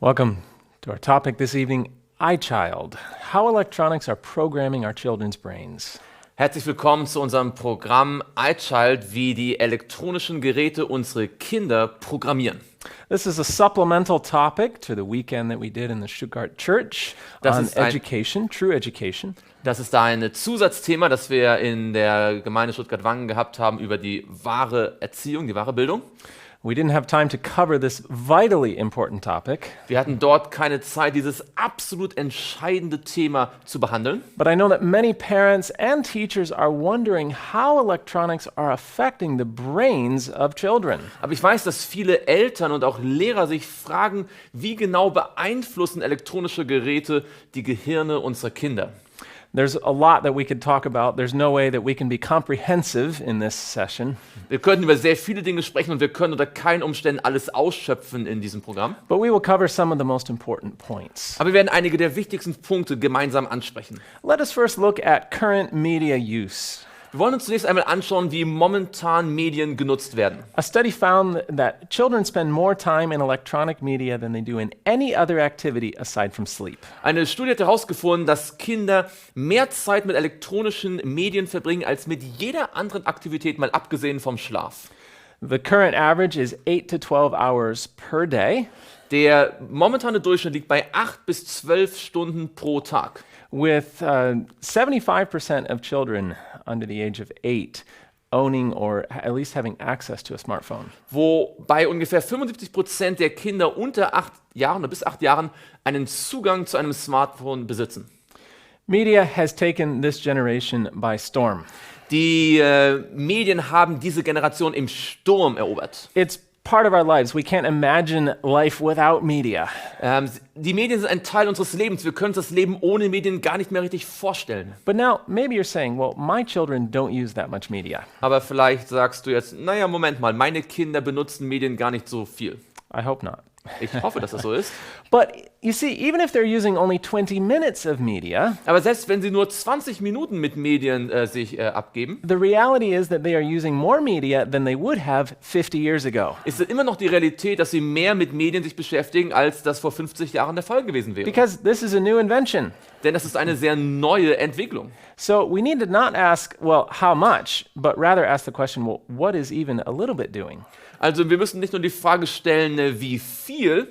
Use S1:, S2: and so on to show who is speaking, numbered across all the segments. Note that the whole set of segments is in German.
S1: Welcome to our topic this evening, iChild, how electronics are programming our children's brains.
S2: Herzlich willkommen zu unserem Programm iChild, wie die elektronischen Geräte unsere Kinder programmieren.
S1: This is a supplemental topic to the weekend that we did in the Stuttgart Church on education, true education.
S2: Das ist ein Zusatzthema, das wir in der Gemeinde Stuttgart-Wangen gehabt haben über die wahre Erziehung, die wahre Bildung.
S1: We didn't have time to cover this vitally important topic.
S2: Wir hatten dort keine Zeit, dieses absolut entscheidende Thema zu behandeln.
S1: But I know that many parents and teachers are wondering how electronics are affecting the brains of children.
S2: Aber ich weiß, dass viele Eltern und auch Lehrer sich fragen, wie genau beeinflussen elektronische Geräte die Gehirne unserer Kinder.
S1: There's a lot that we could talk about. There's no way that we can be comprehensive in this session.
S2: Wir könnten über sehr viele Dinge sprechen und wir können unter keinen Umständen alles ausschöpfen in diesem Programm.
S1: But we will cover some of the most important points.
S2: Aber wir werden einige der wichtigsten Punkte gemeinsam ansprechen.
S1: Let us first look at current media use.
S2: Wir wollen uns zunächst einmal anschauen, wie momentan Medien genutzt werden.
S1: A study found that children spend more time in electronic media than they do in any other activity aside from sleep.
S2: Eine Studie hat herausgefunden, dass Kinder mehr Zeit mit elektronischen Medien verbringen als mit jeder anderen Aktivität, mal abgesehen vom Schlaf.
S1: The current average is 8 to 12 hours per day.
S2: Der momentane Durchschnitt liegt bei 8 bis 12 Stunden pro Tag.
S1: With 75% of children under the age of 8 owning or at least having access to a smartphone.
S2: Wobei ungefähr 75% der Kinder unter 8 Jahren oder bis 8 Jahren einen Zugang zu einem Smartphone besitzen.
S1: Media has taken this generation by storm.
S2: Die Medien haben diese Generation im Sturm erobert.
S1: It's part of our lives. We can't imagine life without media.
S2: Die Medien sind ein Teil unseres Lebens. Wir können uns das Leben ohne Medien gar nicht mehr richtig vorstellen.
S1: But now, maybe you're saying, well, my children don't use that much media.
S2: Aber vielleicht sagst du jetzt, naja, Moment mal, meine Kinder benutzen Medien gar nicht so viel.
S1: I hope not.
S2: Ich hoffe, dass das so ist.
S1: But you see, even if they're using only 20 minutes of media,
S2: Aber selbst wenn sie nur 20 Minuten mit Medien sich abgeben,
S1: the reality is that they are using more media than they would have 50 years ago.
S2: ist es immer noch die Realität, dass sie mehr mit Medien sich beschäftigen, als das vor 50 Jahren der Fall gewesen wäre.
S1: Because this is a new invention.
S2: Denn das ist eine sehr neue Entwicklung.
S1: So we need to not ask, well, how much, but rather ask the question, well, what is even a little bit doing?
S2: Also wir müssen nicht nur die Frage stellen, wie viel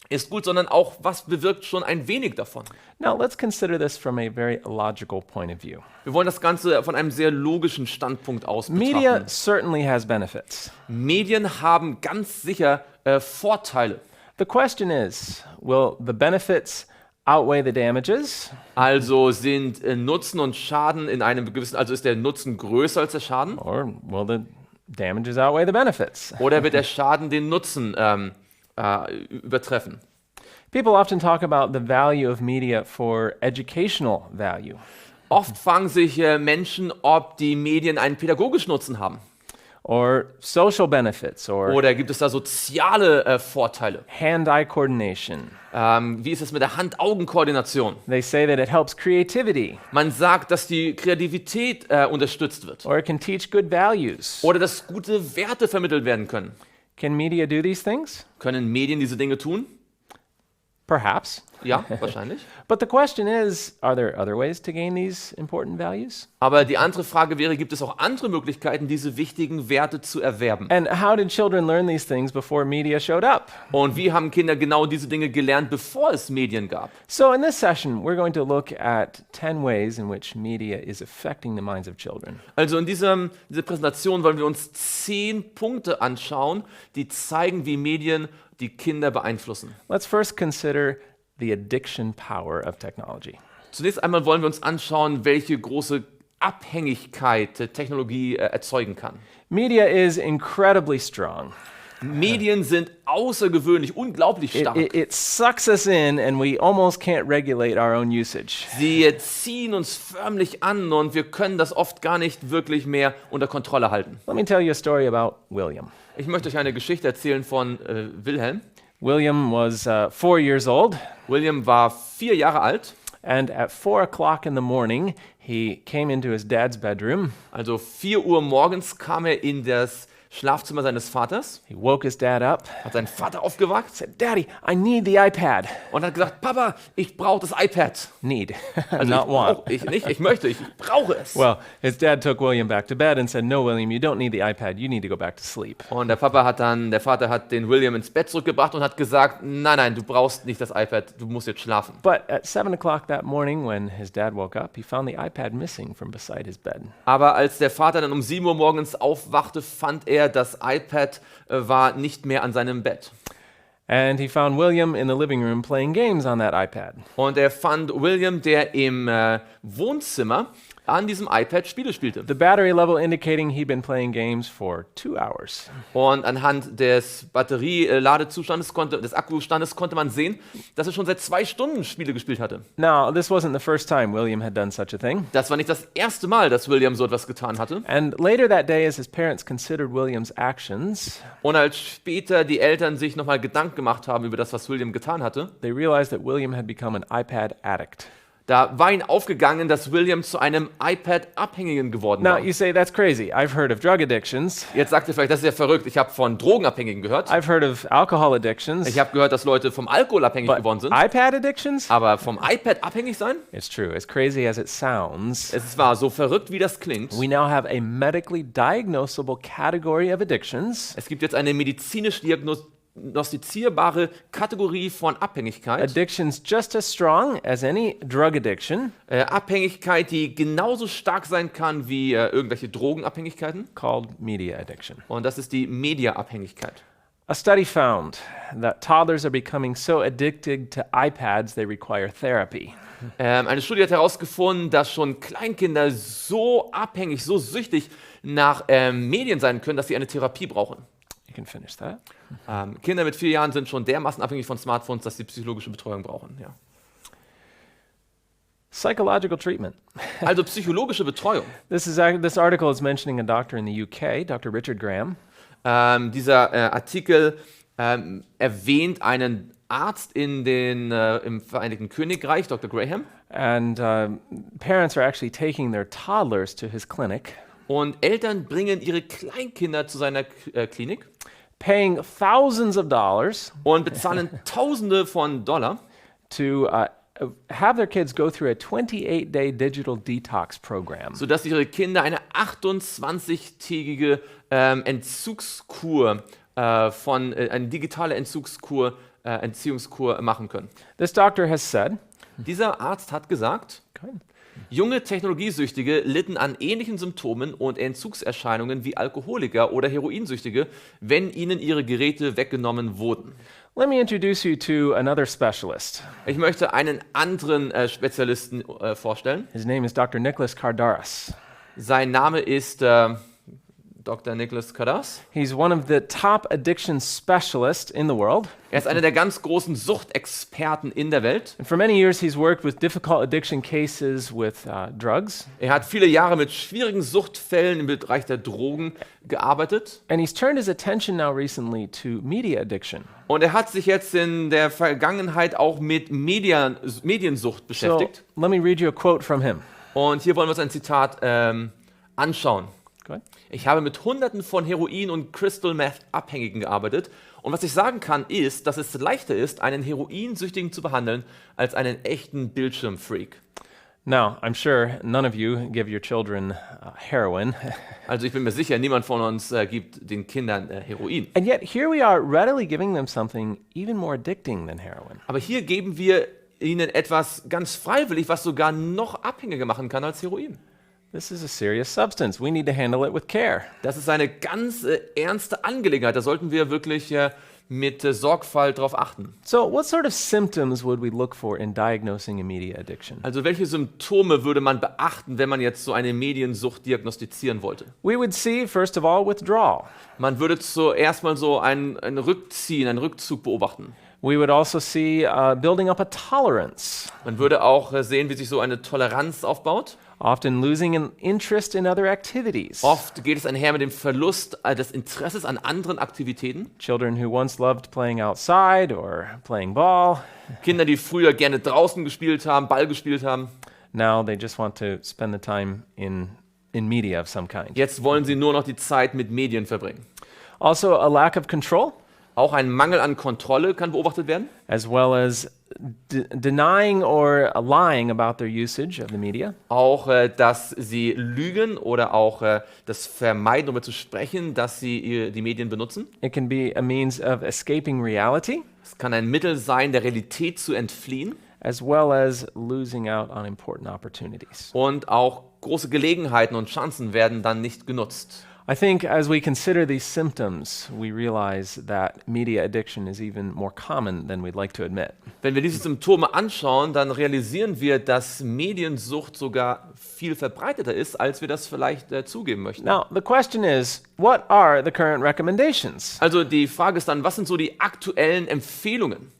S2: ist gut, sondern auch, was bewirkt schon ein wenig davon.
S1: Now let's consider this from a very logical point of view.
S2: Wir wollen das Ganze von einem sehr logischen Standpunkt aus
S1: Media
S2: betrachten.
S1: certainly has benefits.
S2: Medien haben ganz sicher Vorteile.
S1: The question is, will the benefits outweigh the damages?
S2: Also sind Nutzen und Schaden in einem gewissen, also ist der Nutzen größer als der Schaden?
S1: Or will the damages outweigh the benefits?
S2: Oder wird der Schaden den Nutzen übertreffen?
S1: People often talk about the value of media for educational value.
S2: Oft fragen sich Menschen, ob die Medien einen pädagogischen Nutzen haben.
S1: Or social benefits, or
S2: Oder gibt es da soziale Vorteile?
S1: hand-eye coordination.
S2: Wie ist es mit der Hand-Augen-Koordination?
S1: They say that it helps creativity,
S2: Man sagt, dass die Kreativität unterstützt wird.
S1: or it can teach good values.
S2: Oder dass gute Werte vermittelt werden können.
S1: Can media do these things?
S2: Können Medien diese Dinge tun?
S1: Perhaps.
S2: Ja, wahrscheinlich.
S1: But the question is, are there other ways to gain these important values?
S2: Aber die andere Frage wäre, gibt es auch andere Möglichkeiten, diese wichtigen Werte zu erwerben?
S1: And how did children learn these things before media showed up?
S2: Und wie haben Kinder genau diese Dinge gelernt, bevor es Medien gab?
S1: So in this session, we're going to look at 10 ways in which media is affecting the minds of children.
S2: Also in dieser Präsentation wollen wir uns 10 Punkte anschauen, die zeigen, wie Medien die Kinder beeinflussen.
S1: Let's first consider the addiction power of technology.
S2: Zunächst einmal wollen wir uns anschauen, welche große Abhängigkeit Technologie erzeugen kann.
S1: Media is incredibly strong.
S2: Medien sind außergewöhnlich, unglaublich stark.
S1: It sucks us in and we almost can't regulate our own usage.
S2: Sie ziehen uns förmlich an und wir können das oft gar nicht wirklich mehr unter Kontrolle halten.
S1: Let me tell you a story about William.
S2: Ich möchte euch eine Geschichte erzählen von Wilhelm.
S1: William was 4 years old,
S2: William war 4 Jahre alt.
S1: and at 4 o'clock in the morning, he came into his dad's bedroom
S2: Also 4 Uhr morgens kam er in das Schlafzimmer seines Vaters,
S1: He woke his dad up,
S2: hat seinen Vater aufgeweckt
S1: said, "Daddy, I need the iPad."
S2: und hat gesagt, Papa, ich brauche das iPad.
S1: Need,
S2: Also
S1: not want.
S2: ich möchte, ich brauche es.
S1: Well, his dad took William back to bed and said, "No, William, you don't need the iPad. You need to go back to sleep."
S2: Und der Vater hat den William ins Bett zurückgebracht und hat gesagt, nein, du brauchst nicht das iPad, du musst jetzt schlafen.
S1: But at 7 o'clock that morning, when his dad woke up, he found the iPad missing from beside his bed.
S2: Aber als der Vater dann um 7 Uhr morgens aufwachte, fand er, das iPad war nicht mehr an seinem Bett.
S1: And he found William in the living room playing games on that iPad.
S2: Und er fand William, der im Wohnzimmer an diesem iPad Spiele spielte.
S1: The battery level indicating he'd been playing games for 2 hours.
S2: Und anhand des Batterieladezustandes des Akkustandes konnte man sehen, dass er schon seit 2 Stunden Spiele gespielt hatte.
S1: Now, this wasn't the first time William had done such a thing.
S2: Das war nicht das erste Mal, dass William so etwas getan hatte.
S1: And later that day, as his parents considered William's actions,
S2: Und als später die Eltern sich nochmal Gedanken gemacht haben über das, was William getan hatte,
S1: they realized that William had become an iPad addict.
S2: da war ihnen aufgegangen, dass William zu einem iPad-Abhängigen geworden
S1: Now,
S2: war.
S1: you say, that's crazy. I've heard of drug addictions.
S2: Jetzt sagt ihr vielleicht, das ist ja verrückt, ich habe von Drogenabhängigen gehört.
S1: I've heard of alcohol addictions.
S2: Ich habe gehört, dass Leute vom Alkohol abhängig
S1: But
S2: geworden sind.
S1: iPad addictions?
S2: Aber vom iPad abhängig sein?
S1: It's true. As crazy as it sounds,
S2: Es ist wahr, so verrückt wie das klingt.
S1: we now have a medically diagnosable category of addictions.
S2: Es gibt jetzt eine medizinisch diagnostizierbare Kategorie von Abhängigkeit.
S1: Addictions just as strong as any drug addiction,
S2: Abhängigkeit, die genauso stark sein kann wie irgendwelche Drogenabhängigkeiten.
S1: called media addiction.
S2: Und das ist die Mediaabhängigkeit.
S1: A study found that toddlers are becoming so addicted to iPads they require therapy.
S2: Eine Studie hat herausgefunden, dass schon Kleinkinder so abhängig, so süchtig nach Medien sein können, dass sie eine Therapie brauchen.
S1: You can finish that.
S2: Kinder mit 4 Jahren sind schon dermaßen abhängig von Smartphones, dass sie psychologische Betreuung brauchen. Ja.
S1: Psychological treatment.
S2: Also psychologische Betreuung.
S1: This article is mentioning a doctor in the UK, Dr. Richard Graham.
S2: Dieser Artikel erwähnt einen Arzt im Vereinigten Königreich, Dr. Graham.
S1: And parents are actually taking their toddlers to his clinic,
S2: Und Eltern bringen ihre Kleinkinder zu seiner Klinik
S1: paying thousands of dollars
S2: und bezahlen Tausende von Dollar,
S1: to have their kids go through a 28-day digital detox program.
S2: sodass ihre Kinder eine 28-tägige Entzugskur eine digitale Entziehungskur machen können.
S1: This doctor has said,
S2: Dieser Arzt hat gesagt, junge Technologiesüchtige litten an ähnlichen Symptomen und Entzugserscheinungen wie Alkoholiker oder Heroinsüchtige, wenn ihnen ihre Geräte weggenommen wurden.
S1: let me introduce you to another specialist.
S2: Ich möchte einen anderen Spezialisten vorstellen.
S1: His name is Dr. Nicholas Kardaras.
S2: Sein Name ist Dr. Nicholas Kadas.
S1: He's one of the top addiction specialists in the world.
S2: Er ist einer der ganz großen Suchtexperten in der Welt.
S1: And for many years, he's worked with difficult addiction cases with drugs.
S2: Er hat viele Jahre mit schwierigen Suchtfällen im Bereich der Drogen gearbeitet.
S1: And he's turned his attention now recently to media addiction.
S2: Und er hat sich jetzt in der Vergangenheit auch mit Mediensucht beschäftigt.
S1: So let me read you a quote from him.
S2: Und hier wollen wir uns ein Zitat anschauen.
S1: Go ahead.
S2: Ich habe mit Hunderten von Heroin- und Crystal-Meth-Abhängigen gearbeitet. Und was ich sagen kann, ist, dass es leichter ist, einen Heroinsüchtigen zu behandeln, als einen echten Bildschirmfreak.
S1: Now, I'm sure none of you give your children heroin.
S2: Also ich bin mir sicher, niemand von uns gibt den Kindern Heroin.
S1: And yet, here we are readily giving them something even more addicting than heroin.
S2: Aber hier geben wir ihnen etwas ganz freiwillig, was sogar noch abhängiger machen kann als Heroin.
S1: This is a serious substance. We need to handle it with care.
S2: Das ist eine ganz ernste Angelegenheit. Da sollten wir wirklich mit Sorgfalt darauf achten.
S1: So, what sort of symptoms would we look for in diagnosing a media addiction?
S2: Also welche Symptome würde man beachten, wenn man jetzt so eine Mediensucht diagnostizieren wollte?
S1: We would see, first of all, withdrawal.
S2: Man würde zuerst mal so ein Rückzug beobachten.
S1: We would also see building up a tolerance,
S2: Man würde auch sehen, wie sich so eine Toleranz aufbaut.
S1: often losing an interest in other activities.
S2: Oft geht es einher mit dem Verlust des Interesses an anderen Aktivitäten.
S1: Children who once loved playing outside or playing ball,
S2: Kinder, die früher gerne draußen gespielt haben, Ball gespielt haben.
S1: now they just want to spend the time in media of some kind.
S2: Jetzt wollen sie nur noch die Zeit mit Medien verbringen.
S1: Also, a lack of control,
S2: Auch ein Mangel an Kontrolle kann beobachtet werden.
S1: as well as denying or lying about their usage of the media.
S2: Auch, dass sie lügen oder auch das vermeiden, darüber zu sprechen, dass sie die Medien benutzen.
S1: It can be a means of escaping reality,
S2: Es kann ein Mittel sein, der Realität zu entfliehen
S1: as well as losing out on important opportunities.
S2: und auch große Gelegenheiten und Chancen werden dann nicht genutzt.
S1: I think as we consider these symptoms, we realize that media addiction is even more common than we'd like to admit.
S2: Wenn wir diese Symptome anschauen, dann realisieren wir, dass Mediensucht sogar viel verbreiteter ist, als wir das vielleicht zugeben möchten.
S1: Now, the question is, what are the current recommendations?
S2: Also die Frage ist dann, was sind so die aktuellen Empfehlungen?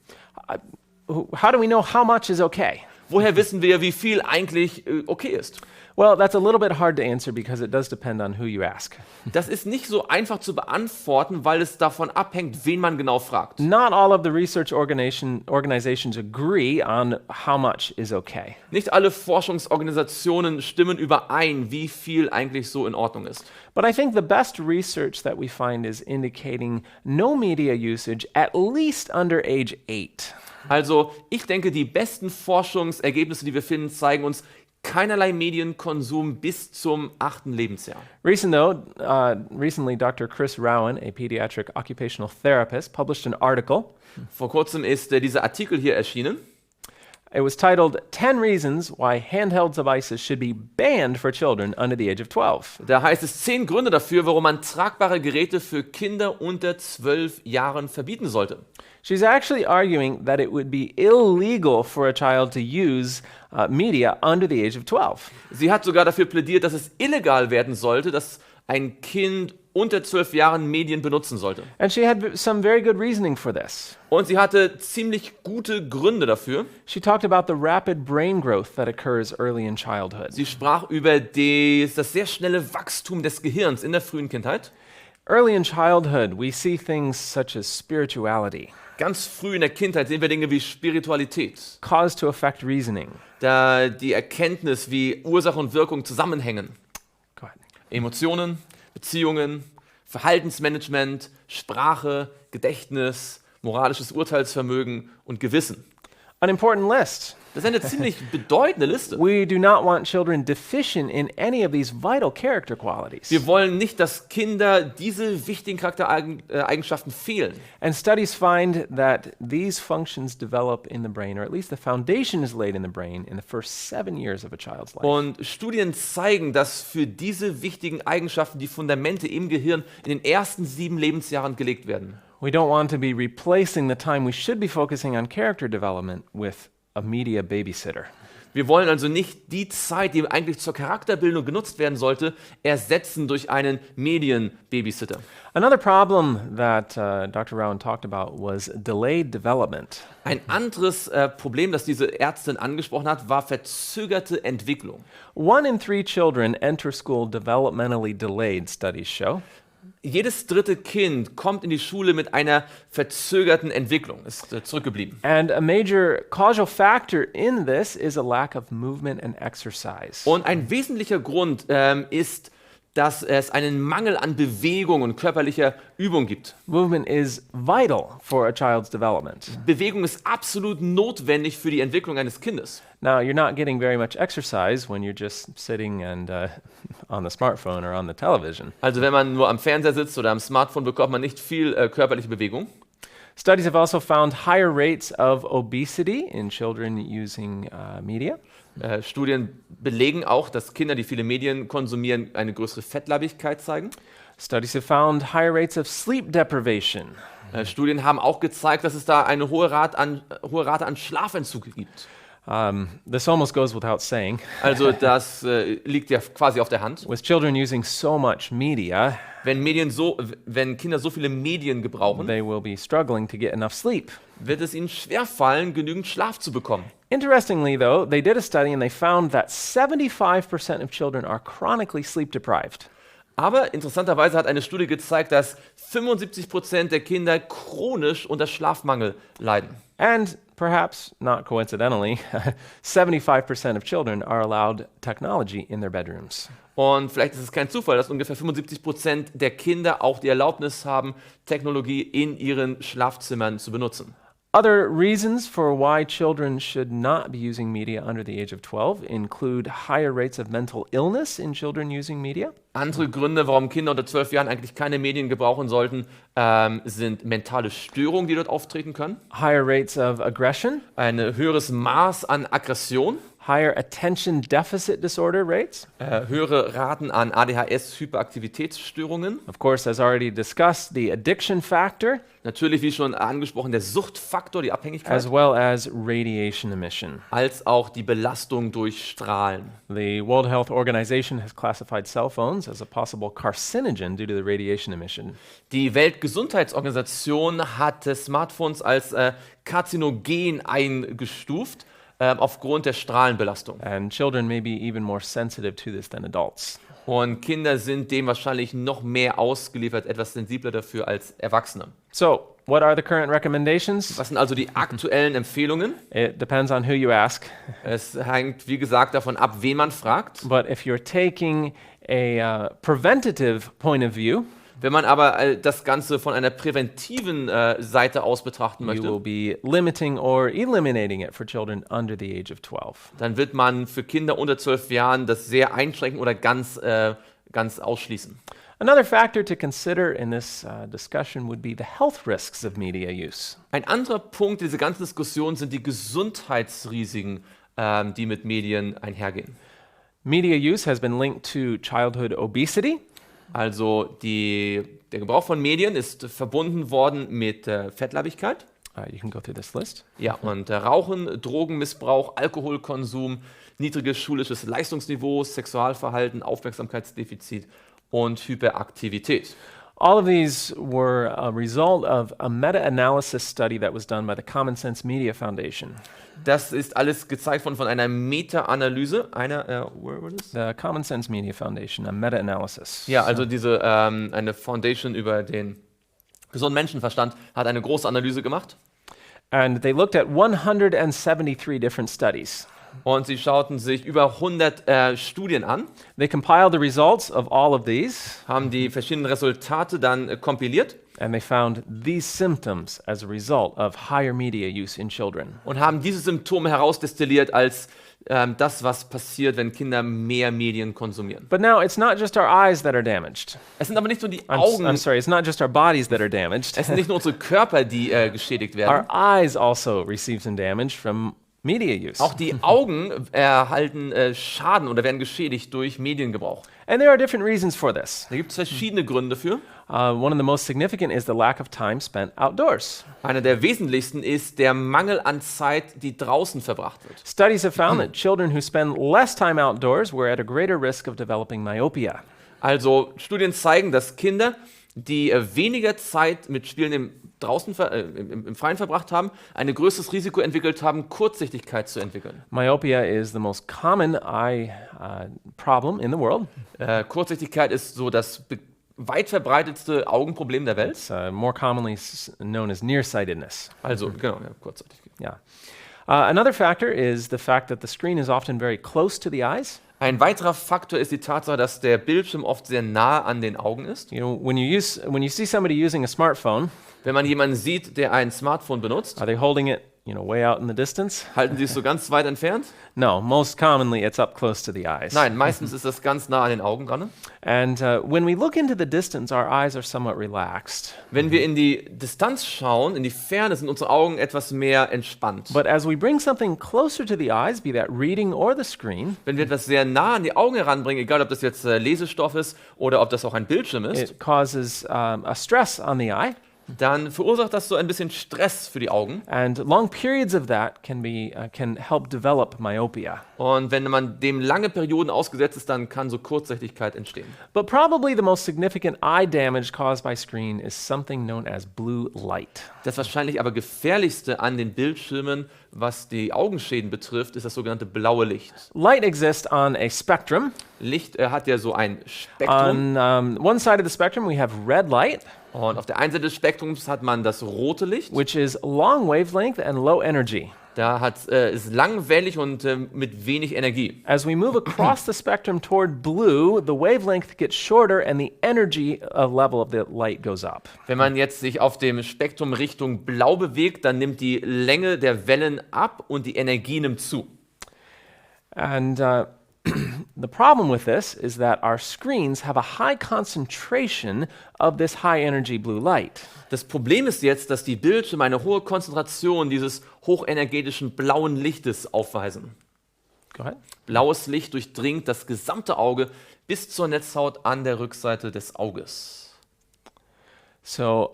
S1: How do we know how much is okay?
S2: Woher wissen wir, wie viel eigentlich okay ist?
S1: Well, that's a little bit hard to answer because it does depend on who you ask.
S2: Das ist nicht so einfach zu beantworten, weil es davon abhängt, wen man genau fragt.
S1: Not all of the research organizations agree on how much is okay.
S2: Nicht alle Forschungsorganisationen stimmen überein, wie viel eigentlich so in Ordnung ist.
S1: But I think the best research that we find is indicating no media usage at least under age 8.
S2: Also ich denke, die besten Forschungsergebnisse, die wir finden, zeigen uns keinerlei Medienkonsum bis zum 8. Lebensjahr.
S1: Recently, Dr. Chris Rowan, a pediatric occupational therapist, published an article.
S2: Vor kurzem ist dieser Artikel hier erschienen.
S1: It was titled 10 Reasons Why Handheld Devices Should Be Banned for Children Under the Age of 12.
S2: Da heißt es 10 Gründe dafür, warum man tragbare Geräte für Kinder unter 12 Jahren verbieten sollte.
S1: She's actually arguing that it would be illegal for a child to use media under the age of 12.
S2: Sie hat sogar dafür plädiert, dass es illegal werden sollte, dass ein Kind unter 12 Jahren Medien benutzen sollte.
S1: And she had some very good reasoning for this.
S2: Und sie hatte ziemlich gute Gründe dafür.
S1: She talked about the rapid brain growth that occurs early in childhood.
S2: Sie sprach über das sehr schnelle Wachstum des Gehirns in der frühen Kindheit.
S1: Early in childhood, we see things such as spirituality,
S2: Ganz früh in der Kindheit sehen wir Dinge wie Spiritualität,
S1: cause to effect reasoning.
S2: da die Erkenntnis, wie Ursache und Wirkung zusammenhängen.
S1: Go ahead.
S2: Emotionen, Beziehungen, Verhaltensmanagement, Sprache, Gedächtnis, moralisches Urteilsvermögen und Gewissen.
S1: An important list.
S2: Das ist eine ziemlich bedeutende Liste.
S1: We do not want children deficient in any of these vital character qualities.
S2: Wir wollen nicht, dass Kinder diese wichtigen Charaktereigenschaften fehlen.
S1: And studies find that these functions develop in the brain, or at least the foundation is laid in the brain in the first 7 years of a child's life.
S2: Und Studien zeigen, dass für diese wichtigen Eigenschaften die Fundamente im Gehirn in den ersten 7 Lebensjahren gelegt werden.
S1: We don't want to be replacing the time we should be focusing on character development with a media babysitter.
S2: Wir wollen also nicht die Zeit, die eigentlich zur Charakterbildung genutzt werden sollte, ersetzen durch einen Medienbabysitter.
S1: Another problem that Dr. Rowan talked about was delayed development.
S2: Ein anderes Problem, das diese Ärztin angesprochen hat, war verzögerte Entwicklung.
S1: 1 in 3 children enter school developmentally delayed, studies show.
S2: Jedes dritte Kind kommt in die Schule mit einer verzögerten Entwicklung, ist zurückgeblieben.
S1: And a major causal factor in this is a lack of movement and exercise.
S2: Und ein wesentlicher Grund ist, dass es einen Mangel an Bewegung und körperlicher Übung gibt.
S1: Movement is vital for a child's development.
S2: Bewegung ist absolut notwendig für die Entwicklung eines Kindes.
S1: Now, you're not getting very much exercise when you're just sitting and on the smartphone or on the television.
S2: Also wenn man nur am Fernseher sitzt oder am Smartphone, bekommt man nicht viel körperliche Bewegung.
S1: Studies have also found higher rates of obesity in children using media.
S2: Studien belegen auch, dass Kinder, die viele Medien konsumieren, eine größere Fettleibigkeit zeigen.
S1: Studies have found higher rates of sleep deprivation.
S2: Studien haben auch gezeigt, dass es da eine hohe Rate an Schlafentzug gibt.
S1: This almost goes without saying.
S2: Also das liegt ja quasi auf der Hand.
S1: With children using so much media,
S2: Wenn Kinder so viele Medien gebrauchen,
S1: they will be struggling to get enough sleep.
S2: wird es ihnen schwerfallen, genügend Schlaf zu bekommen.
S1: Interestingly, though, they did a study and they found that 75% of children are chronically sleep deprived.
S2: Aber interessanterweise hat eine Studie gezeigt, dass 75% der Kinder chronisch unter Schlafmangel leiden.
S1: And perhaps not coincidentally, 75% of children are allowed technology in their bedrooms.
S2: Und vielleicht ist es kein Zufall, dass ungefähr 75% der Kinder auch die Erlaubnis haben, Technologie in ihren Schlafzimmern zu benutzen.
S1: Other reasons for why children should not be using media under the age of 12 include higher rates of mental illness in children using media.
S2: Andere Gründe, warum Kinder unter 12 Jahren eigentlich keine Medien gebrauchen sollten, sind mentale Störungen, die dort auftreten können,
S1: Higher rates of aggression,
S2: ein höheres Maß an Aggression,
S1: higher attention deficit disorder rates.
S2: höhere Raten an ADHS-Hyperaktivitätsstörungen.
S1: Of course, as already discussed, the addiction factor,
S2: Natürlich, wie schon angesprochen, der Suchtfaktor, die Abhängigkeit,
S1: as well as radiation emission.
S2: als auch die Belastung durch Strahlen.
S1: The World Health Organization has classified cell phones as a possible carcinogen due to the radiation emission.
S2: Die Weltgesundheitsorganisation hat Smartphones als karzinogen eingestuft, aufgrund der Strahlenbelastung.
S1: And children may be even more sensitive to this than adults.
S2: Und Kinder sind dem wahrscheinlich noch mehr ausgeliefert, etwas sensibler dafür als Erwachsene.
S1: So, what are the current recommendations?
S2: Was sind also die aktuellen Empfehlungen?
S1: It depends on who you ask.
S2: Es hängt, wie gesagt, davon ab, wen man fragt.
S1: But if you're taking a preventative point of view,
S2: Wenn man aber das Ganze von einer präventiven Seite aus betrachten
S1: you will
S2: möchte,
S1: be limiting or eliminating it for children under the age of 12.
S2: dann wird man für Kinder unter 12 Jahren das sehr einschränken oder ganz ausschließen.
S1: Another factor to consider in this discussion would be the health risks of media use.
S2: Ein anderer Punkt dieser ganzen Diskussion sind die Gesundheitsrisiken, die mit Medien einhergehen.
S1: Media use has been linked to childhood obesity,
S2: Also der Gebrauch von Medien ist verbunden worden mit Fettleibigkeit.
S1: you can go through this list.
S2: Ja, und Rauchen, Drogenmissbrauch, Alkoholkonsum, niedriges schulisches Leistungsniveau, Sexualverhalten, Aufmerksamkeitsdefizit und Hyperaktivität.
S1: All of these were a result of a meta-analysis study that was done by the Common Sense Media Foundation.
S2: Das ist alles gezeigt von einer Meta-Analyse, where was it?
S1: The Common Sense Media Foundation, a meta-analysis.
S2: Ja, also eine Foundation über den gesunden Menschenverstand hat eine große Analyse gemacht.
S1: And they looked at 173 different studies.
S2: Und sie schauten sich über 100 Studien an,
S1: They compiled the results of all of these,
S2: haben die verschiedenen Resultate dann kompiliert
S1: and they found these symptoms as a result of higher media use in children.
S2: und haben diese Symptome herausdestilliert als das, was passiert, wenn Kinder mehr Medien konsumieren.
S1: But now it's not just our eyes that are damaged.
S2: Es sind aber nicht nur die
S1: I'm
S2: Augen,
S1: sorry, it's not just our bodies that are damaged.
S2: es sind nicht nur unsere Körper, die geschädigt
S1: Our
S2: werden.
S1: eyes also receive some damage from media use.
S2: Auch die Augen erhalten Schaden oder werden geschädigt durch Mediengebrauch.
S1: And there are different reasons for this.
S2: Da gibt es verschiedene Gründe für.
S1: One of the most significant is the lack of time spent outdoors.
S2: Einer der wesentlichsten ist der Mangel an Zeit, die draußen verbracht wird.
S1: Studies have found that children who spend less time outdoors were at a greater risk of developing myopia.
S2: Also Studien zeigen, dass Kinder, die weniger Zeit mit Spielen im Freien verbracht haben, ein größeres Risiko entwickelt haben, Kurzsichtigkeit zu entwickeln.
S1: Myopia is the most common eye problem in the world.
S2: Kurzsichtigkeit ist so das weit verbreitetste Augenproblem der Welt.
S1: It's more commonly known as nearsightedness.
S2: Also, genau, ja, Kurzsichtigkeit.
S1: Yeah. Another factor is the fact that the screen is often very close to the eyes.
S2: Ein weiterer Faktor ist die Tatsache, dass der Bildschirm oft sehr nah an den Augen ist.
S1: You know, when you see somebody using a smartphone,
S2: Wenn man jemanden sieht, der ein Smartphone benutzt,
S1: are they holding it, way out in the distance?
S2: halten sie es so ganz weit entfernt?
S1: No, most commonly it's up close to the eyes.
S2: Nein, meistens ist das ganz nah an den Augen dran.
S1: And when we look into the distance, our eyes are somewhat relaxed.
S2: Wenn wir in die Distanz schauen, in die Ferne, sind unsere Augen etwas mehr entspannt.
S1: But as we bring something closer to the eyes, be that reading or the screen,
S2: Wenn wir etwas sehr nah an die Augen heranbringen, egal ob das jetzt Lesestoff ist oder ob das auch ein Bildschirm ist,
S1: it causes a stress on the eye.
S2: dann verursacht das so ein bisschen Stress für die Augen.
S1: And long periods of that can help develop myopia.
S2: Und wenn man dem lange Perioden ausgesetzt ist, dann kann so Kurzsichtigkeit entstehen.
S1: But probably the most significant eye damage caused by screen is something known as blue light.
S2: Das wahrscheinlich aber gefährlichste an den Bildschirmen, was die Augenschäden betrifft, ist das sogenannte blaue Licht.
S1: Light exists on a spectrum.
S2: Licht hat ja so ein Spektrum.
S1: On one side of the spectrum, we have red light,
S2: Und auf der einen Seite des Spektrums hat man das rote Licht.
S1: which is long wavelength and low energy.
S2: Da ist langwellig und mit wenig Energie.
S1: As we move across the spectrum toward blue, the wavelength gets shorter and the energy level of the light goes up.
S2: Wenn man jetzt sich auf dem Spektrum Richtung Blau bewegt, dann nimmt die Länge der Wellen ab und die Energie nimmt zu.
S1: And the problem with this is that our screens have a high concentration of this high energy blue light.
S2: Das Problem ist jetzt, dass die Bildschirme eine hohe Konzentration dieses hochenergetischen blauen Lichtes aufweisen.
S1: Go ahead.
S2: Blaues Licht durchdringt das gesamte Auge bis zur Netzhaut an der Rückseite des Auges.
S1: So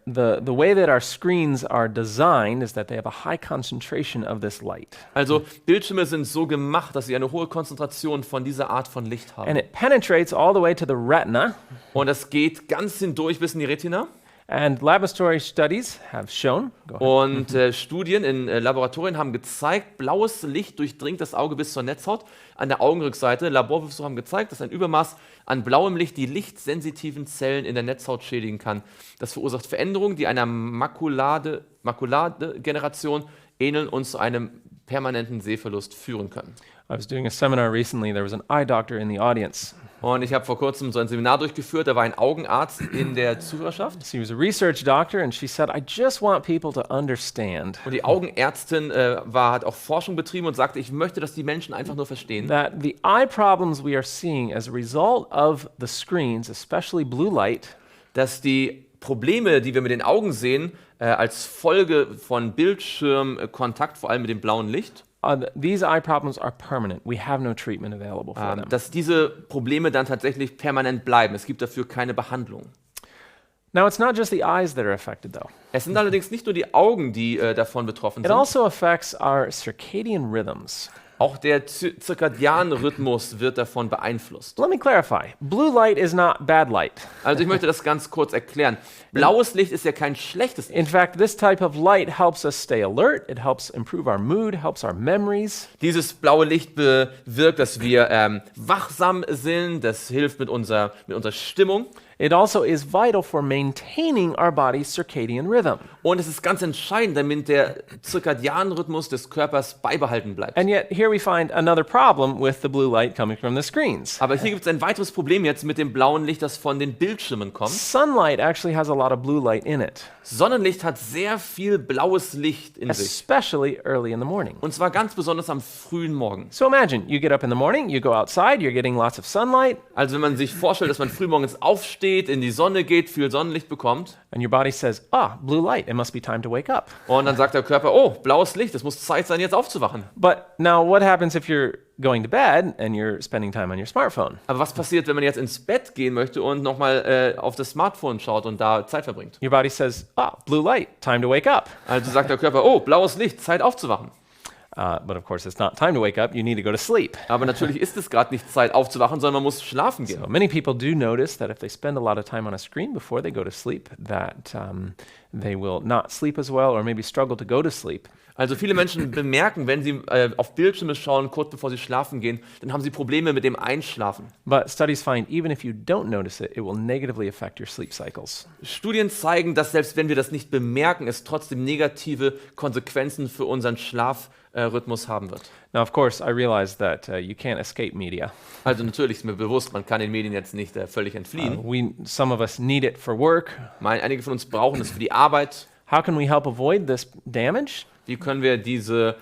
S1: the way that our screens are designed is that they have a high concentration of this light.
S2: Also Bildschirme sind so gemacht, dass sie eine hohe Konzentration von dieser Art von Licht haben.
S1: And it penetrates all the way to the retina.
S2: Und das geht ganz hindurch bis in die Retina.
S1: And laboratory studies have shown, go ahead,
S2: Und Studien in Laboratorien haben gezeigt, blaues Licht durchdringt das Auge bis zur Netzhaut an der Augenrückseite. Laborversuche haben gezeigt, dass ein Übermaß an blauem Licht die lichtsensitiven Zellen in der Netzhaut schädigen kann. Das verursacht Veränderungen, die einer Makuladegeneration ähneln und zu einem permanenten Sehverlust führen können.
S1: I was doing a seminar recently. There was an eye doctor in the audience.
S2: Und ich habe vor kurzem so ein Seminar durchgeführt, da war ein Augenarzt in der Zuhörerschaft.
S1: She was a research doctor, and she said, I just want people to understand
S2: Und die Augenärztin hat auch Forschung betrieben und sagte, ich möchte, dass die Menschen einfach nur verstehen,
S1: that the eye problems we are seeing as a result of the screens, especially blue light,
S2: dass die Probleme, die wir mit den Augen sehen, als Folge von Bildschirmkontakt, vor allem mit dem blauen Licht,
S1: these eye problems are permanent. We have no treatment available for them.
S2: dass diese Probleme dann tatsächlich permanent bleiben. Es gibt dafür keine Behandlung.
S1: Now, it's not just the eyes that are affected, though.
S2: Es sind allerdings nicht nur die Augen, die davon betroffen
S1: It
S2: sind.
S1: also affects our circadian rhythms.
S2: Auch der Zirkadianrhythmus wird davon beeinflusst.
S1: Let me clarify. Blue light is not bad light.
S2: Also ich möchte das ganz kurz erklären. Blaues Licht ist ja kein schlechtes Licht.
S1: In fact, this type of light helps us stay alert. It helps improve our mood, helps our memories.
S2: Dieses blaue Licht bewirkt, dass wir wachsam sind. Das hilft mit unserer Stimmung.
S1: It also is vital for maintaining our body's circadian rhythm.
S2: Und es ist ganz entscheidend, damit der Zirkadianrhythmus des Körpers beibehalten bleibt.
S1: And yet, here we find another problem with the blue light coming from the screens.
S2: Aber hier gibt es ein weiteres Problem jetzt mit dem blauen Licht, das von den Bildschirmen kommt.
S1: Sunlight actually has a lot of blue light in it,
S2: Sonnenlicht hat sehr viel blaues Licht in sich.
S1: especially early in the morning.
S2: Und zwar ganz besonders am frühen Morgen.
S1: So imagine you get up in the morning, you go outside, you're getting lots of sunlight,
S2: Also wenn man sich vorstellt, dass man frühmorgens aufsteht, in die Sonne geht, viel Sonnenlicht bekommt
S1: and your body says, blue light, it must be time to wake up.
S2: und dann sagt der Körper, oh, blaues Licht, es muss Zeit sein, jetzt aufzuwachen.
S1: But now what happens if you're going to bed and you're spending time on your smartphone?
S2: Aber was passiert, wenn man jetzt ins Bett gehen möchte und nochmal auf das Smartphone schaut und da Zeit verbringt?
S1: Your body says, blue light, time to wake up.
S2: Also sagt der Körper, oh, blaues Licht, Zeit aufzuwachen.
S1: But of course, it's not time to wake up. You need to go to sleep.
S2: Aber natürlich ist es gerade nicht Zeit aufzuwachen, sondern man muss schlafen gehen.
S1: So many people do notice that if they spend a lot of time on a screen before they go to sleep, that they will not sleep as well or maybe struggle to go to sleep.
S2: Also viele Menschen bemerken, wenn sie auf Bildschirme schauen, kurz bevor sie schlafen gehen, dann haben sie Probleme mit dem Einschlafen.
S1: But studies find even if you don't notice it, it will negatively affect your sleep cycles.
S2: Studien zeigen, dass selbst wenn wir das nicht bemerken, es trotzdem negative Konsequenzen für unseren Schlafrhythmus haben wird.
S1: Now, of course, I realize that you can't escape media.
S2: Also natürlich ist mir bewusst, man kann den Medien jetzt nicht völlig entfliehen.
S1: Some of us need it for work.
S2: Einige von uns brauchen es für die Arbeit.
S1: How can we help avoid this damage?
S2: Wie können wir diese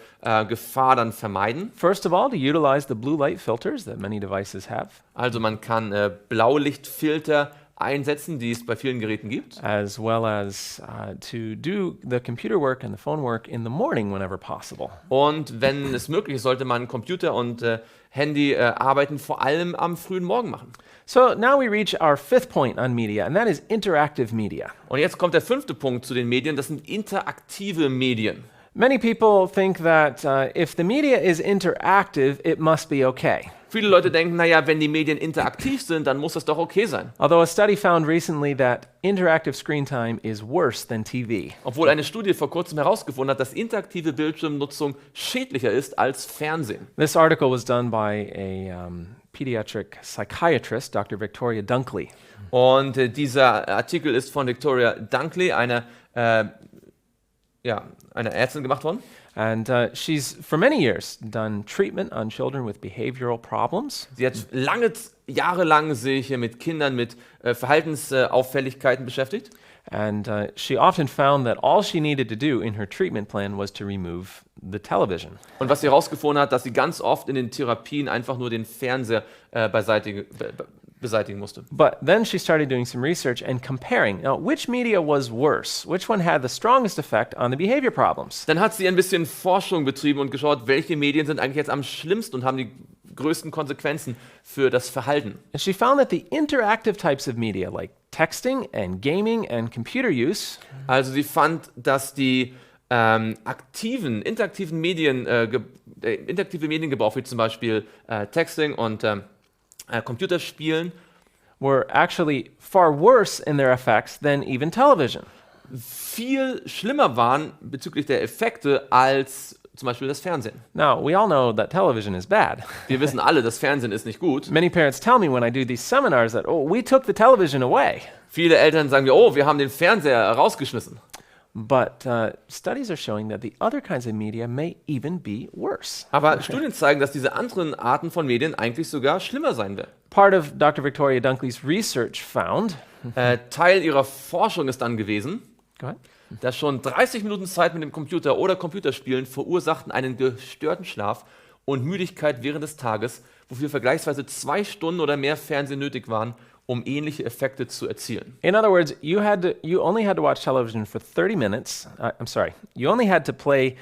S2: Gefahr dann vermeiden?
S1: First of all, to utilize the blue light filters that many devices have.
S2: Also man kann Blaulichtfilter einsetzen, die es bei vielen Geräten gibt.
S1: as well as to do the computer work and the phone work in the morning whenever possible.
S2: Und wenn es möglich ist, sollte man Computer und Handy arbeiten vor allem am frühen Morgen machen.
S1: So now we reach our fifth point on media, and that is interactive media.
S2: Und jetzt kommt der 5. Punkt zu den Medien, das sind interaktive Medien.
S1: Many people think that if the media is interactive, it must be okay.
S2: Viele Leute denken, naja, wenn die Medien interaktiv sind, dann muss das doch okay sein.
S1: Although a study found recently that interactive screen time is worse than TV.
S2: Obwohl eine Studie vor kurzem herausgefunden hat, dass interaktive Bildschirmnutzung schädlicher ist als Fernsehen.
S1: This article was done by a pediatric psychiatrist, Dr. Victoria Dunkley.
S2: Und dieser Artikel ist von Victoria Dunkley, einer Ärztin, gemacht worden.
S1: And she's, for many years, done treatment on children with behavioral problems.
S2: Sie hat jahrelang sich mit Kindern mit Verhaltensauffälligkeiten beschäftigt.
S1: And she often found that all she needed to do in her treatment plan was to remove the television.
S2: Und was sie herausgefunden hat, dass sie ganz oft in den Therapien einfach nur den Fernseher beseitigen musste.
S1: But then she started doing some research and comparing. Now, which media was worse? Which one had the strongest effect on the behavior problems?
S2: Dann hat sie ein bisschen Forschung betrieben und geschaut, welche Medien sind eigentlich jetzt am schlimmsten und haben die größten Konsequenzen für das Verhalten.
S1: And she found that the interactive types of media, like texting and gaming and computer use,
S2: Also sie fand, dass die interaktive Mediengebrauch, wie zum Beispiel Texting und Computerspielen,
S1: were actually far worse in their effects than even television.
S2: viel schlimmer waren bezüglich der Effekte als zum Beispiel das Fernsehen.
S1: Now, we all know that television is bad.
S2: Wir wissen alle, das Fernsehen ist nicht gut.
S1: Many parents tell me when I do these seminars that, oh, we took the television away.
S2: Viele Eltern sagen mir, oh, wir haben den Fernseher rausgeschmissen.
S1: But studies are showing that the other kinds of media may even be worse.
S2: Aber Studien zeigen, dass diese anderen Arten von Medien eigentlich sogar schlimmer sein werden.
S1: Part of Dr. Victoria Dunkley's research found,
S2: Teil ihrer Forschung ist dann gewesen,
S1: go ahead,
S2: dass schon 30 Minuten Zeit mit dem Computer oder Computerspielen verursachten einen gestörten Schlaf und Müdigkeit während des Tages, wofür vergleichsweise 2 Stunden oder mehr Fernsehen nötig waren, um ähnliche Effekte zu erzielen.
S1: In other words, you only had to watch television for 30 minutes. You only had to play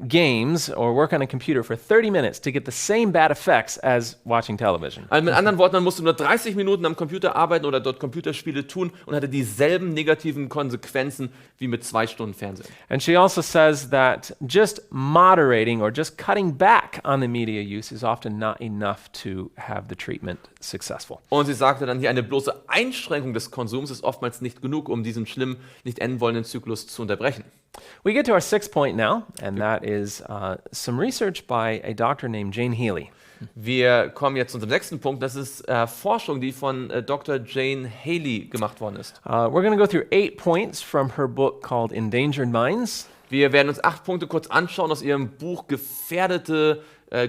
S1: games or work on a computer for 30 minutes to get the same bad effects as watching television.
S2: Also mit anderen Worten, man musste nur 30 Minuten am Computer arbeiten oder dort Computerspiele tun und hatte dieselben negativen Konsequenzen wie mit 2 Stunden Fernsehen.
S1: And she also says that just moderating or just cutting back on the media use is often not enough to have the treatment successful.
S2: Und sie sagte dann hier, eine bloße Einschränkung des Konsums ist oftmals nicht genug, um diesen schlimmen, nicht enden wollenden Zyklus zu unterbrechen.
S1: We get to our sixth point now, and that is some research by a doctor named Jane Healy.
S2: Wir kommen jetzt zu unserem 6. Punkt. Das ist Forschung, die von Dr. Jane Haley gemacht worden ist.
S1: We're going to go through 8 points from her book called Endangered Minds.
S2: Wir werden uns 8 Punkte kurz anschauen aus ihrem Buch Gefährdete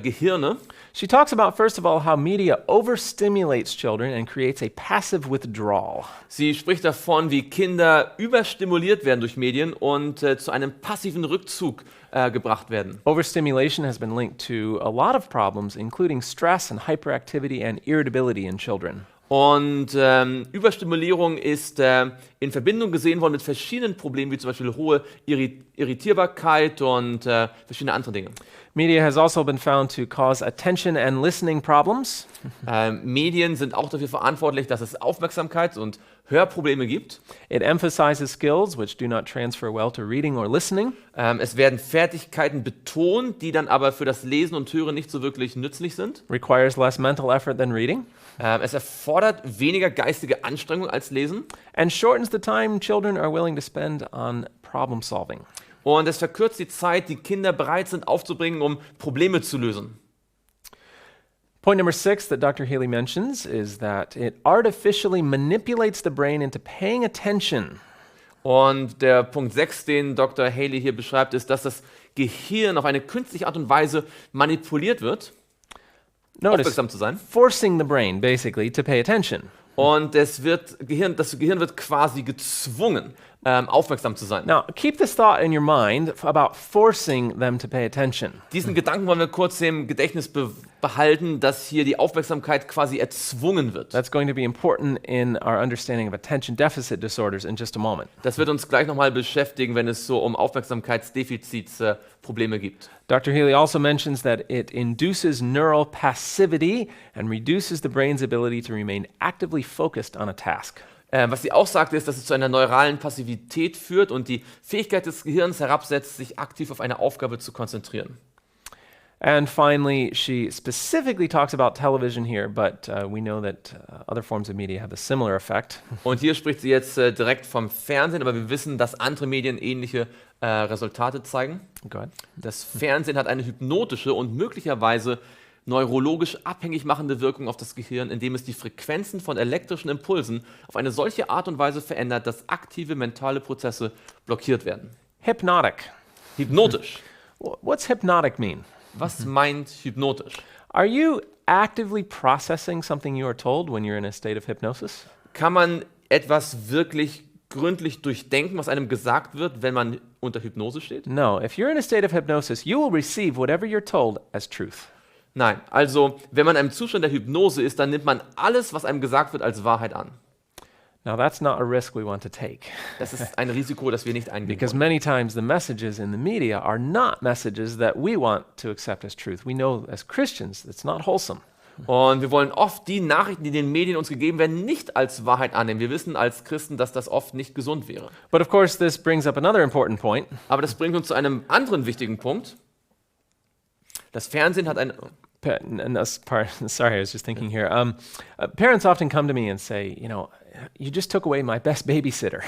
S2: Gehirne.
S1: She talks about, first of all, how media overstimulates children and creates a passive withdrawal.
S2: Sie spricht davon, wie Kinder überstimuliert werden durch Medien und zu einem passiven Rückzug gebracht werden.
S1: Overstimulation has been linked to a lot of problems, including stress and hyperactivity and irritability in children.
S2: Und Überstimulierung ist in Verbindung gesehen worden mit verschiedenen Problemen, wie zum Beispiel hohe Irritierbarkeit und verschiedene andere Dinge.
S1: Media has also been found to cause attention and listening problems.
S2: Medien sind auch dafür verantwortlich, dass es Aufmerksamkeits- und Hörprobleme gibt.
S1: It emphasizes skills which do not transfer well to reading or listening.
S2: Es werden Fertigkeiten betont, die dann aber für das Lesen und Hören nicht so wirklich nützlich sind.
S1: Requires less mental effort than reading.
S2: Es erfordert weniger geistige Anstrengung als Lesen.
S1: And shortens the time children are willing to spend on problem solving.
S2: Und es verkürzt die Zeit, die Kinder bereit sind aufzubringen, um Probleme zu lösen.
S1: Point number 6 that Dr. Haley mentions is that it artificially manipulates the brain into paying attention.
S2: Und der Punkt 6, den Dr. Haley hier beschreibt, ist, dass das Gehirn auf eine künstliche Art und Weise manipuliert wird, aufmerksam zu sein.
S1: Forcing the brain, basically, to pay attention.
S2: Und das Gehirn wird quasi gezwungen, aufmerksam zu sein.
S1: Now, keep this thought in your mind about forcing them to pay attention.
S2: Diesen Gedanken wollen wir kurz im Gedächtnis behalten, dass hier die Aufmerksamkeit quasi erzwungen wird.
S1: That's going to be important in our understanding of attention deficit disorders in just a moment.
S2: Das wird uns gleich nochmal beschäftigen, wenn es so um Aufmerksamkeitsdefizitsprobleme geht.
S1: Dr. Healy also mentions that it induces neural passivity and reduces the brain's ability to remain actively focused on a task.
S2: Was sie auch sagt, ist, dass es zu einer neuralen Passivität führt und die Fähigkeit des Gehirns herabsetzt, sich aktiv auf eine Aufgabe zu konzentrieren.
S1: And finally, she specifically talks about television here, but we know that other forms of media have a similar effect.
S2: Und hier spricht sie jetzt direkt vom Fernsehen, aber wir wissen, dass andere Medien ähnliche Resultate zeigen.
S1: Go ahead.
S2: Das Fernsehen hat eine hypnotische und möglicherweise neurologisch abhängig machende Wirkung auf das Gehirn, indem es die Frequenzen von elektrischen Impulsen auf eine solche Art und Weise verändert, dass aktive mentale Prozesse blockiert werden.
S1: Hypnotic.
S2: Hypnotisch.
S1: What's hypnotic mean?
S2: Was meint hypnotisch?
S1: Are you actively processing something you are told when you're in a state of hypnosis?
S2: Kann man etwas wirklich gründlich durchdenken, was einem gesagt wird, wenn man unter Hypnose steht?
S1: No. If you're in a state of hypnosis, you will receive whatever you're told as truth.
S2: Nein, also wenn man in einem Zustand der Hypnose ist, dann nimmt man alles, was einem gesagt wird, als Wahrheit an.
S1: Now, that's not a risk we want to take.
S2: Das ist ein Risiko, das wir nicht eingehen
S1: Because
S2: wollen.
S1: many times the messages in the media are not messages that we want to accept as truth. We know as Christians it's not wholesome.
S2: Und wir wollen oft die Nachrichten, die in den Medien uns gegeben werden, nicht als Wahrheit annehmen. Wir wissen als Christen, dass das oft nicht gesund wäre.
S1: But of course, this brings up another important point.
S2: Aber das bringt uns zu einem anderen wichtigen Punkt. Das Fernsehen hat ein...
S1: Sorry, I was just thinking here. Parents often come to me and say, you just took away my best babysitter.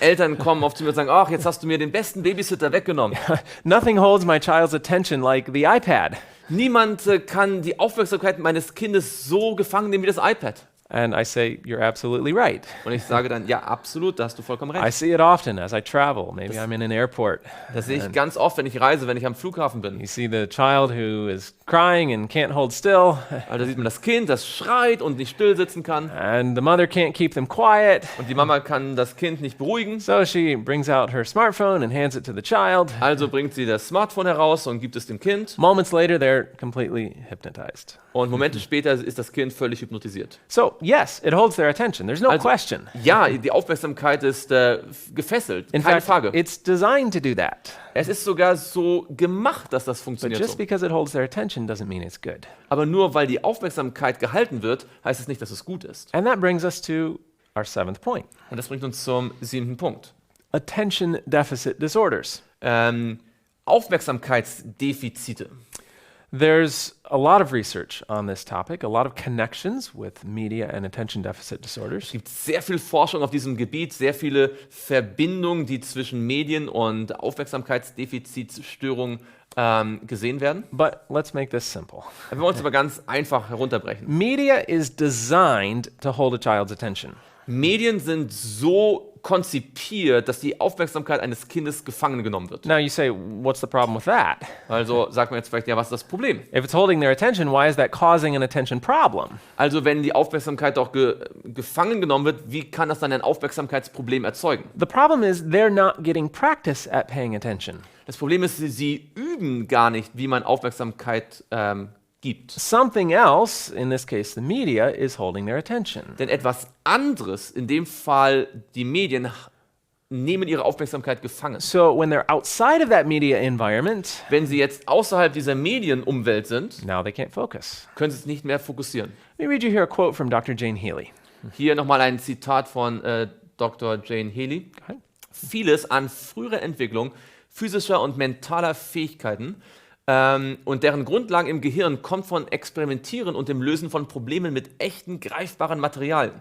S2: Eltern kommen oft zu mir und sagen, ach, jetzt hast du mir den besten Babysitter weggenommen.
S1: Nothing holds my child's attention like the iPad.
S2: Niemand kann die Aufmerksamkeit meines Kindes so gefangen nehmen wie das iPad.
S1: And I say, you're absolutely right.
S2: Und ich sage dann, ja, absolut, da hast du vollkommen
S1: I
S2: recht.
S1: see it often as I travel. Maybe I'm in an airport.
S2: Das sehe ich ganz oft, wenn ich reise, wenn ich am Flughafen bin.
S1: You see the child who is crying and can't hold still,
S2: Also da sieht man das Kind, das schreit und nicht still sitzen kann.
S1: and the mother can't keep them quiet.
S2: Und die Mama kann das Kind nicht beruhigen.
S1: So she brings out her smartphone and hands it to the child.
S2: Also bringt sie das Smartphone heraus und gibt es dem Kind.
S1: Moments later, they're completely hypnotized.
S2: Und Momente später ist das Kind völlig hypnotisiert.
S1: So, yes, it holds their attention. There's no
S2: Also,
S1: question.
S2: ja, die Aufmerksamkeit ist gefesselt,
S1: In
S2: keine
S1: fact,
S2: Frage.
S1: it's designed to do that.
S2: Es ist sogar so gemacht, dass das
S1: But
S2: funktioniert.
S1: just
S2: So.
S1: because it holds their attention doesn't mean it's good.
S2: Aber nur weil die Aufmerksamkeit gehalten wird, heißt es nicht, dass es gut ist.
S1: And that brings us to our seventh point.
S2: Und das bringt uns zum 7. Punkt.
S1: Attention deficit disorders.
S2: Aufmerksamkeitsdefizite.
S1: There's a lot of research on this topic, a lot of connections with media and attention deficit disorders.
S2: Es gibt sehr viel Forschung auf diesem Gebiet, sehr viele Verbindungen, die zwischen Medien und Aufmerksamkeitsdefizitstörungen gesehen werden.
S1: But let's make this simple.
S2: Wir wollen es aber ganz einfach herunterbrechen.
S1: Media is designed to hold a child's attention.
S2: Medien sind so konzipiert, dass die Aufmerksamkeit eines Kindes gefangen genommen wird.
S1: Now you say, what's the problem with that?
S2: Also sagt man jetzt vielleicht, ja, was ist das Problem?
S1: If it's holding their attention, why is that causing an attention problem?
S2: Also wenn die Aufmerksamkeit doch gefangen genommen wird, wie kann das dann ein Aufmerksamkeitsproblem erzeugen?
S1: The problem is they're not getting practice at paying attention.
S2: Das Problem ist, sie üben gar nicht, wie man Aufmerksamkeit gibt.
S1: Something else, in this case the media, is holding their attention.
S2: Denn etwas anderes, in dem Fall die Medien, nehmen ihre Aufmerksamkeit gefangen.
S1: So when they're outside of that media environment,
S2: Wenn sie jetzt außerhalb dieser Medienumwelt sind,
S1: now they can't focus.
S2: können sie es nicht mehr fokussieren.
S1: Let me read you here a quote from Dr. Jane Healy.
S2: Hier nochmal ein Zitat von Dr. Jane Healy.
S1: Okay.
S2: Vieles an früherer Entwicklung physischer und mentaler Fähigkeiten und deren Grundlagen im Gehirn kommt von Experimentieren und dem Lösen von Problemen mit echten, greifbaren Materialien.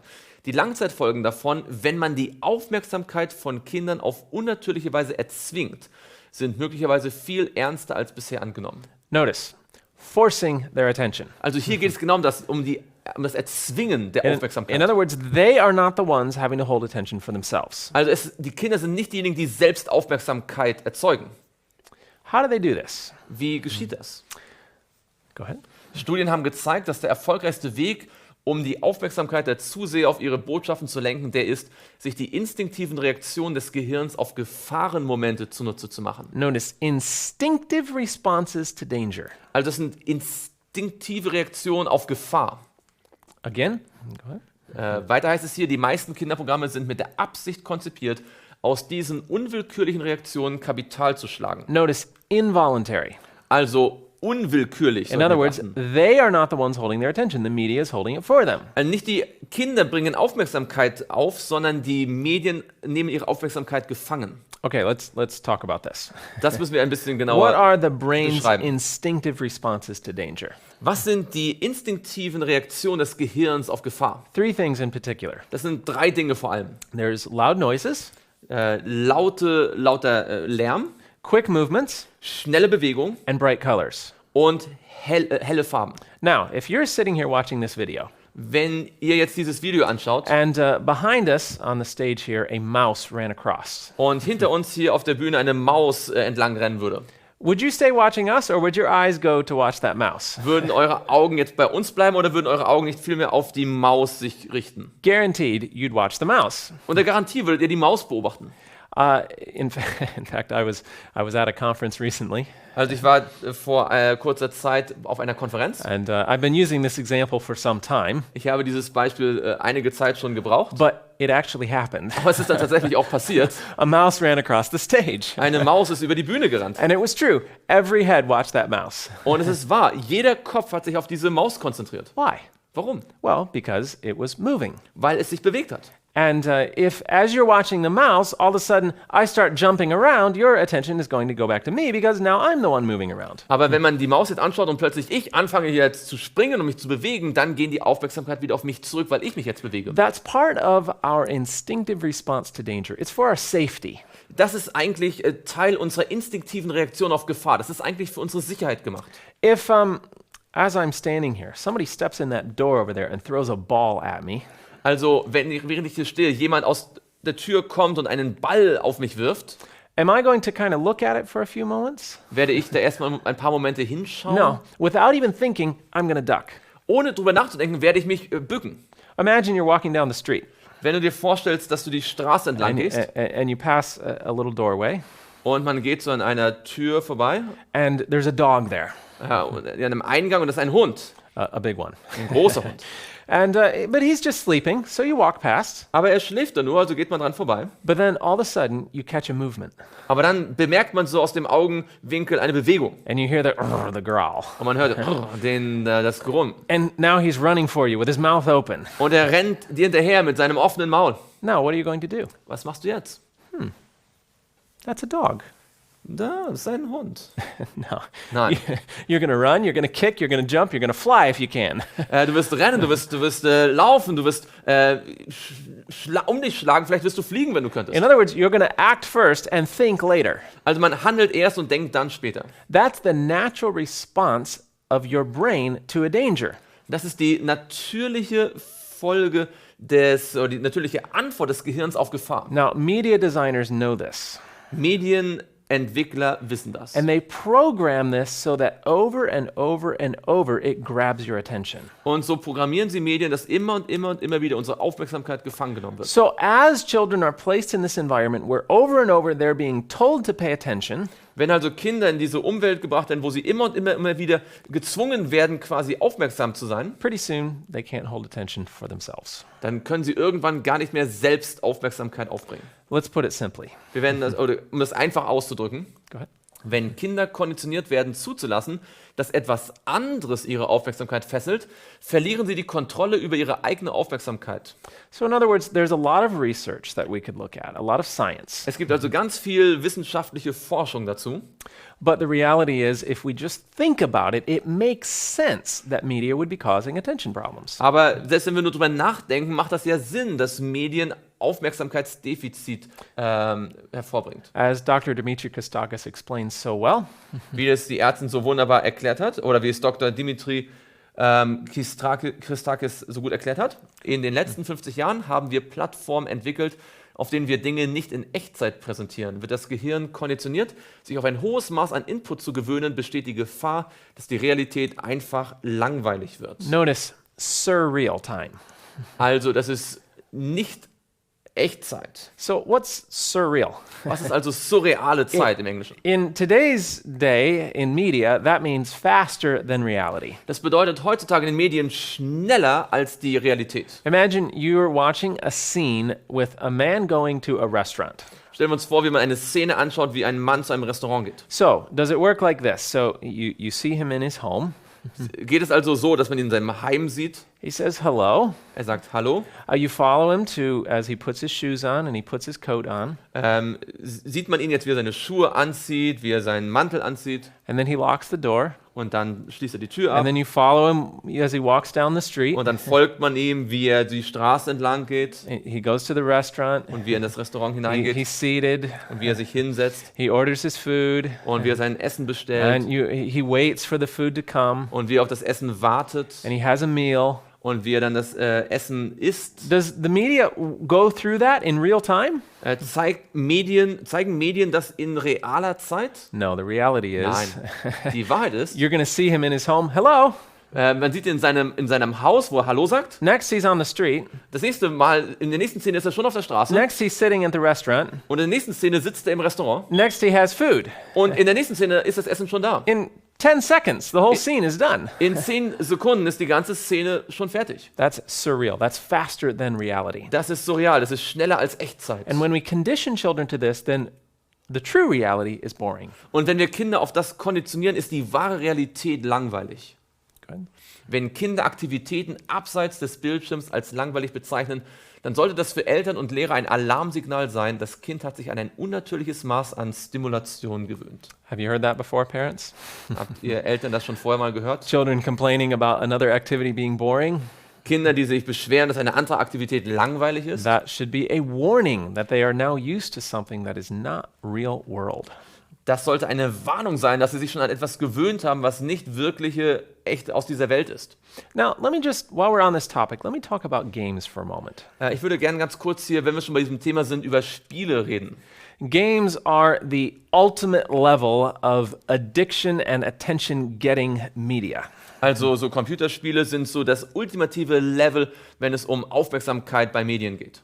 S2: Die Langzeitfolgen davon, wenn man die Aufmerksamkeit von Kindern auf unnatürliche Weise erzwingt, sind möglicherweise viel ernster als bisher angenommen.
S1: Notice, forcing their attention.
S2: Also hier geht es genau um das Erzwingen der
S1: In
S2: Aufmerksamkeit.
S1: other words, they are not the ones having to hold attention for themselves.
S2: Also die Kinder sind nicht diejenigen, die selbst Aufmerksamkeit erzeugen.
S1: How do they do this?
S2: Wie geschieht das?
S1: Go ahead.
S2: Studien haben gezeigt, dass der erfolgreichste Weg, um die Aufmerksamkeit der Zuseher auf ihre Botschaften zu lenken, der ist, sich die instinktiven Reaktionen des Gehirns auf Gefahrenmomente zunutze zu machen.
S1: Known as instinctive responses to danger.
S2: Also das sind instinktive Reaktion auf Gefahr.
S1: Again, go ahead.
S2: Weiter heißt es hier, die meisten Kinderprogramme sind mit der Absicht konzipiert, aus diesen unwillkürlichen Reaktionen Kapital zu schlagen.
S1: Notice involuntary.
S2: Also unwillkürlich.
S1: In other words, they are not the ones holding their attention. The media is holding it for them.
S2: Also nicht die Kinder bringen Aufmerksamkeit auf, sondern die Medien nehmen ihre Aufmerksamkeit gefangen.
S1: Okay, let's talk about this.
S2: Das müssen wir ein bisschen
S1: What
S2: genauer
S1: are the brain's
S2: beschreiben.
S1: instinctive responses to danger?
S2: Was sind die instinktiven Reaktionen des Gehirns auf Gefahr? 3
S1: things in particular.
S2: Das sind 3 Dinge vor allem.
S1: There's loud noises,
S2: Lauter Lärm,
S1: quick movements,
S2: schnelle Bewegung
S1: and bright colors.
S2: und helle Farben.
S1: Now, if you're sitting here watching this video,
S2: Wenn ihr jetzt dieses Video anschaut
S1: and behind us on the stage here, a mouse ran across,
S2: und hinter uns hier auf der Bühne eine Maus entlang rennen würde,
S1: would you stay watching us or would your eyes go to watch that mouse?
S2: würden eure Augen jetzt bei uns bleiben oder würden eure Augen nicht vielmehr auf die Maus sich richten?
S1: Guaranteed you'd watch the mouse.
S2: Unter Garantie würdet ihr die Maus beobachten.
S1: In fact, I was at a conference recently,
S2: Also ich war vor kurzer Zeit auf einer Konferenz.
S1: and I've been using this example for some time,
S2: Ich habe dieses Beispiel einige Zeit schon gebraucht,
S1: but it actually happened.
S2: aber es ist dann tatsächlich auch passiert.
S1: A mouse ran across the stage.
S2: Eine Maus ist über die Bühne gerannt.
S1: And it was true. Every head watched that mouse.
S2: Und es ist wahr, jeder Kopf hat sich auf diese Maus konzentriert.
S1: Why?
S2: Warum?
S1: Well, because it was moving.
S2: Weil es sich bewegt hat.
S1: And if, as you're watching the mouse, all of a sudden I start jumping around, your attention is going to go back to me because now I'm the one moving around.
S2: Aber wenn man die Maus jetzt anschaut und plötzlich ich anfange hier jetzt zu springen und mich zu bewegen, dann gehen die Aufmerksamkeit wieder auf mich zurück, weil ich mich jetzt bewege.
S1: That's part of our instinctive response to danger. It's for our safety.
S2: Das ist eigentlich Teil unserer instinktiven Reaktion auf Gefahr. Das ist eigentlich für unsere Sicherheit gemacht.
S1: If, as I'm standing here, somebody steps in that door over there and throws a ball at me,
S2: Also, während ich hier stehe, jemand aus der Tür kommt und einen Ball auf mich wirft,
S1: am I going to kind of look at it for a few moments?
S2: werde ich da erstmal ein paar Momente hinschauen.
S1: No. Without even thinking, I'm going to duck.
S2: Ohne drüber nachzudenken, werde ich mich bücken.
S1: Imagine you're walking down the street
S2: Wenn du dir vorstellst, dass du die Straße entlang
S1: and,
S2: gehst
S1: and you pass a little doorway,
S2: und man geht so an einer Tür vorbei,
S1: and there's a dog there,
S2: und an einem Eingang und das ist ein Hund,
S1: a big one.
S2: ein großer Hund.
S1: And but he's just sleeping, so you walk past.
S2: Aber er schläft da nur, also geht man dran vorbei.
S1: But then all of a sudden, you catch a movement,
S2: Aber dann bemerkt man so aus dem Augenwinkel eine Bewegung
S1: and you hear the growl.
S2: und man hört das Grummen.
S1: And now he's running for you with his mouth open.
S2: Und er rennt dir hinterher mit seinem offenen Maul.
S1: Now, what are you going to do?
S2: Was machst du jetzt?
S1: That's a dog.
S2: Da, das ist ein Hund.
S1: No.
S2: Nein.
S1: You're going to run, you're going to kick, you're going to jump, you're going to fly if you can.
S2: Du wirst rennen, du wirst laufen, du wirst um dich schlagen, vielleicht wirst du fliegen, wenn du könntest.
S1: In other words, you're going to act first and think later.
S2: Also man handelt erst und denkt dann später.
S1: That's the natural response of your brain to a danger.
S2: Das ist die natürliche Folge oder die natürliche Antwort des Gehirns auf Gefahr.
S1: Now, media designers know this.
S2: Medienentwickler wissen das.
S1: And they program this so that over and over and over it grabs your attention.
S2: Und so programmieren sie Medien, dass immer und immer und immer wieder unsere Aufmerksamkeit gefangen genommen wird.
S1: So as children are placed in this environment where over and over they're being told to pay attention,
S2: Wenn also Kinder in diese Umwelt gebracht werden, wo sie immer und immer wieder gezwungen werden, quasi aufmerksam zu sein,
S1: pretty soon they can't hold attention for themselves.
S2: dann können sie irgendwann gar nicht mehr selbst Aufmerksamkeit aufbringen.
S1: Let's put it simply.
S2: Wir werden das, oder um das einfach auszudrücken,
S1: Go ahead.
S2: wenn Kinder konditioniert werden, zuzulassen, dass etwas anderes ihre Aufmerksamkeit fesselt, verlieren sie die Kontrolle über ihre eigene Aufmerksamkeit.
S1: So in other words, there's a lot of research that we could look at, a lot of science.
S2: Es gibt also ganz viel wissenschaftliche Forschung dazu.
S1: But the reality is, if we just think about it, it makes sense that media would be causing attention problems.
S2: Aber selbst wenn wir nur drüber nachdenken, macht das ja Sinn, dass Medien Aufmerksamkeitsdefizit hervorbringt.
S1: As Dr. Dimitri Kostakis explains so well,
S2: Wie es die Ärztin so wunderbar erklärt hat, oder wie es Dr. Dimitri Christakis so gut erklärt hat. In den letzten 50 Jahren haben wir Plattformen entwickelt, auf denen wir Dinge nicht in Echtzeit präsentieren. Wird das Gehirn konditioniert, sich auf ein hohes Maß an Input zu gewöhnen, besteht die Gefahr, dass die Realität einfach langweilig wird.
S1: notice surreal time.
S2: Also, das ist nicht Echtzeit.
S1: So what's surreal?
S2: Was ist also surreale Zeit im Englischen?
S1: In today's day in media, that means faster than reality.
S2: Das bedeutet heutzutage in den Medien schneller als die Realität.
S1: Imagine you're watching a scene with a man going to a restaurant.
S2: Stellen wir uns vor, wie man eine Szene anschaut, wie ein Mann zu einem Restaurant geht.
S1: So, does it work like this? So you see him in his home.
S2: Geht es also so, dass man ihn in seinem Heim sieht?
S1: He says hello.
S2: Er sagt Hallo.
S1: You follow him as he puts his shoes on and he puts his coat on.
S2: Sieht man ihn jetzt, wie er seine Schuhe anzieht, wie er seinen Mantel anzieht.
S1: And then he locks the door.
S2: Und dann schließt er die Tür ab.
S1: And then you follow him as he walks down the street.
S2: Und dann folgt man ihm, wie er die Straße entlang geht.
S1: He goes to the restaurant.
S2: Und wie er in das Restaurant hineingeht.
S1: He's seated.
S2: Und wie er sich hinsetzt.
S1: He orders his food.
S2: Und wie er sein Essen bestellt.
S1: And he waits for the food to come.
S2: Und wie er auf das Essen wartet.
S1: And he has a meal.
S2: Und wie er dann das Essen isst.
S1: Does the media go through that in real time?
S2: Zeigen Medien das in realer Zeit?
S1: No, the reality is.
S2: Nein, die Wahrheit ist,
S1: you're going to see him in his home. Hello.
S2: Man sieht ihn in seinem Haus, wo er Hallo sagt.
S1: Next, he's on the street.
S2: Das nächste Mal, in der nächsten Szene ist er schon auf der Straße.
S1: Next, he's sitting at the restaurant.
S2: Und in der nächsten Szene sitzt er im Restaurant.
S1: Next, he has food.
S2: Und in der nächsten Szene ist das Essen schon da.
S1: In 10 seconds, the whole scene is done.
S2: In 10 Sekunden ist die ganze Szene schon fertig.
S1: That's surreal. That's faster than reality.
S2: Das ist surreal. Das ist schneller als Echtzeit.
S1: And when we condition children to this, then the true reality is boring.
S2: Und wenn wir Kinder auf das konditionieren, ist die wahre Realität langweilig.
S1: Good.
S2: Wenn Kinder Aktivitäten abseits des Bildschirms als langweilig bezeichnen, dann sollte das für Eltern und Lehrer ein Alarmsignal sein. Das Kind hat sich an ein unnatürliches Maß an Stimulation gewöhnt.
S1: Have you heard that before, parents?
S2: Habt ihr Eltern das schon vorher mal gehört?
S1: Children complaining about another activity being boring?
S2: Kinder, die sich beschweren, dass eine andere Aktivität langweilig ist?
S1: That should be a warning that they are now used to something that is not real world.
S2: Das sollte eine Warnung sein, dass sie sich schon an etwas gewöhnt haben, was nicht wirkliche, echt aus dieser Welt ist.
S1: Now, let me just, while we're on this topic, let me talk about games for a moment.
S2: Ich würde gerne ganz kurz hier, wenn wir schon bei diesem Thema sind, über Spiele reden.
S1: Games are the ultimate level of addiction and attention-getting media.
S2: Also so Computerspiele sind so das ultimative Level, wenn es um Aufmerksamkeit bei Medien geht.